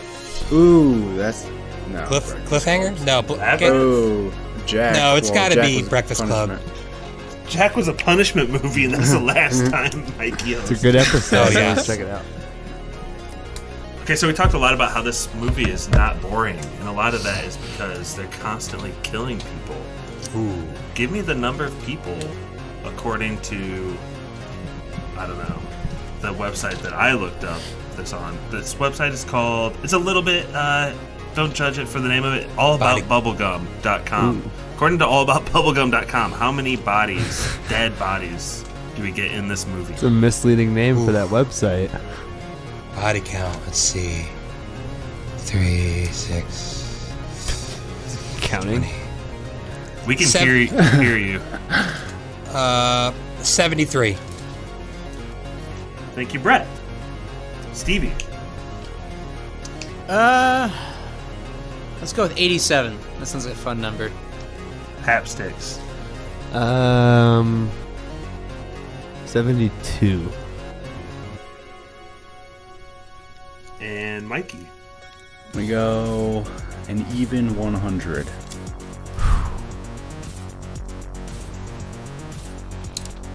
Speaker 2: Ooh, that's no.
Speaker 6: Cliffhanger? No.
Speaker 2: Oh, Jack.
Speaker 6: No, it's got to
Speaker 2: Jack
Speaker 6: be
Speaker 2: was
Speaker 6: Breakfast Club.
Speaker 3: Jack was a punishment movie, and that's the last time Mikey.
Speaker 4: It's a good episode.
Speaker 6: Oh, yeah.
Speaker 4: Let's check it out.
Speaker 3: Okay, so we talked a lot about how this movie is not boring, and a lot of that is because they're constantly killing people.
Speaker 6: Ooh.
Speaker 3: Give me the number of people, according to, I don't know, the website that I looked up this on. This website is called, it's a little bit, don't judge it for the name of it, allaboutbubblegum.com. According to allaboutbubblegum.com, how many bodies, dead bodies, do we get in this movie?
Speaker 4: It's a misleading name for that website.
Speaker 6: Body count. Let's see. 3, 6.
Speaker 4: Counting.
Speaker 6: 20.
Speaker 3: We can hear you.
Speaker 6: 73.
Speaker 3: Thank you, Brett. Stevie.
Speaker 5: Let's go with 87. That sounds like a fun number.
Speaker 3: Hap sticks.
Speaker 4: 72.
Speaker 3: And Mikey.
Speaker 2: We go an even 100.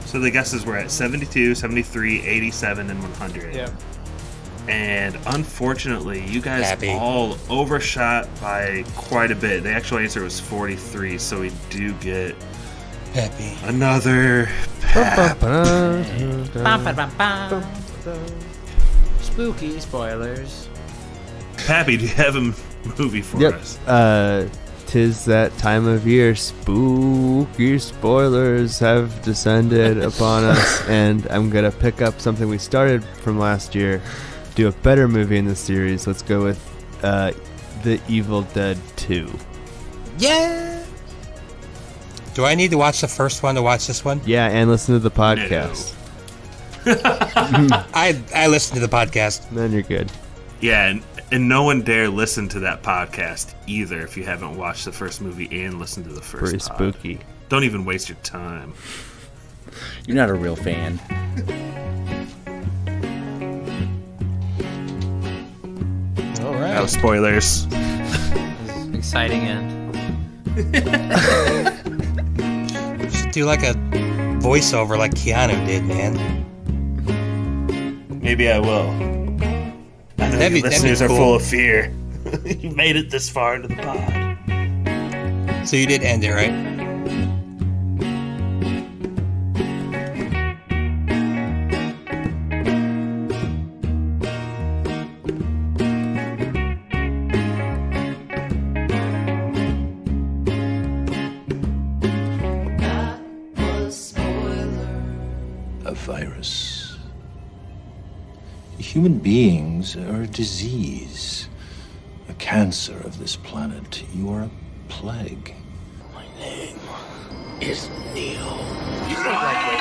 Speaker 3: So the guesses were at 72, 73, 87, and 100.
Speaker 5: Yep.
Speaker 3: And unfortunately, you guys all overshot by quite a bit. The actual answer was 43, so we do get
Speaker 6: Pappy.
Speaker 3: Another
Speaker 5: Spooky spoilers.
Speaker 3: Pappy, do you have a movie for us?
Speaker 4: Tis that time of year. Spooky spoilers have descended upon us, and I'm gonna pick up something we started from last year. Do a better movie in the series. Let's go with The Evil Dead 2.
Speaker 5: Yeah.
Speaker 6: Do I need to watch the first one to watch this one?
Speaker 4: Yeah, and listen to the podcast.
Speaker 6: I listen to the podcast.
Speaker 4: Then you're good.
Speaker 3: Yeah, and no one dare listen to that podcast either if you haven't watched the first movie and listened to the first
Speaker 4: Pretty
Speaker 3: pod.
Speaker 4: spooky.
Speaker 3: Don't even waste your time.
Speaker 14: You're not a real fan.
Speaker 6: All right.
Speaker 3: No spoilers.
Speaker 5: Exciting end.
Speaker 6: Should do like a voiceover like Keanu did, man.
Speaker 3: Maybe I will. I know your listeners are full of fear. You made it this far into the pod.
Speaker 6: So you did end it, right?
Speaker 10: A virus. Human beings are a disease, a cancer of this planet. You are a plague.
Speaker 11: My name is Neo.
Speaker 5: You say like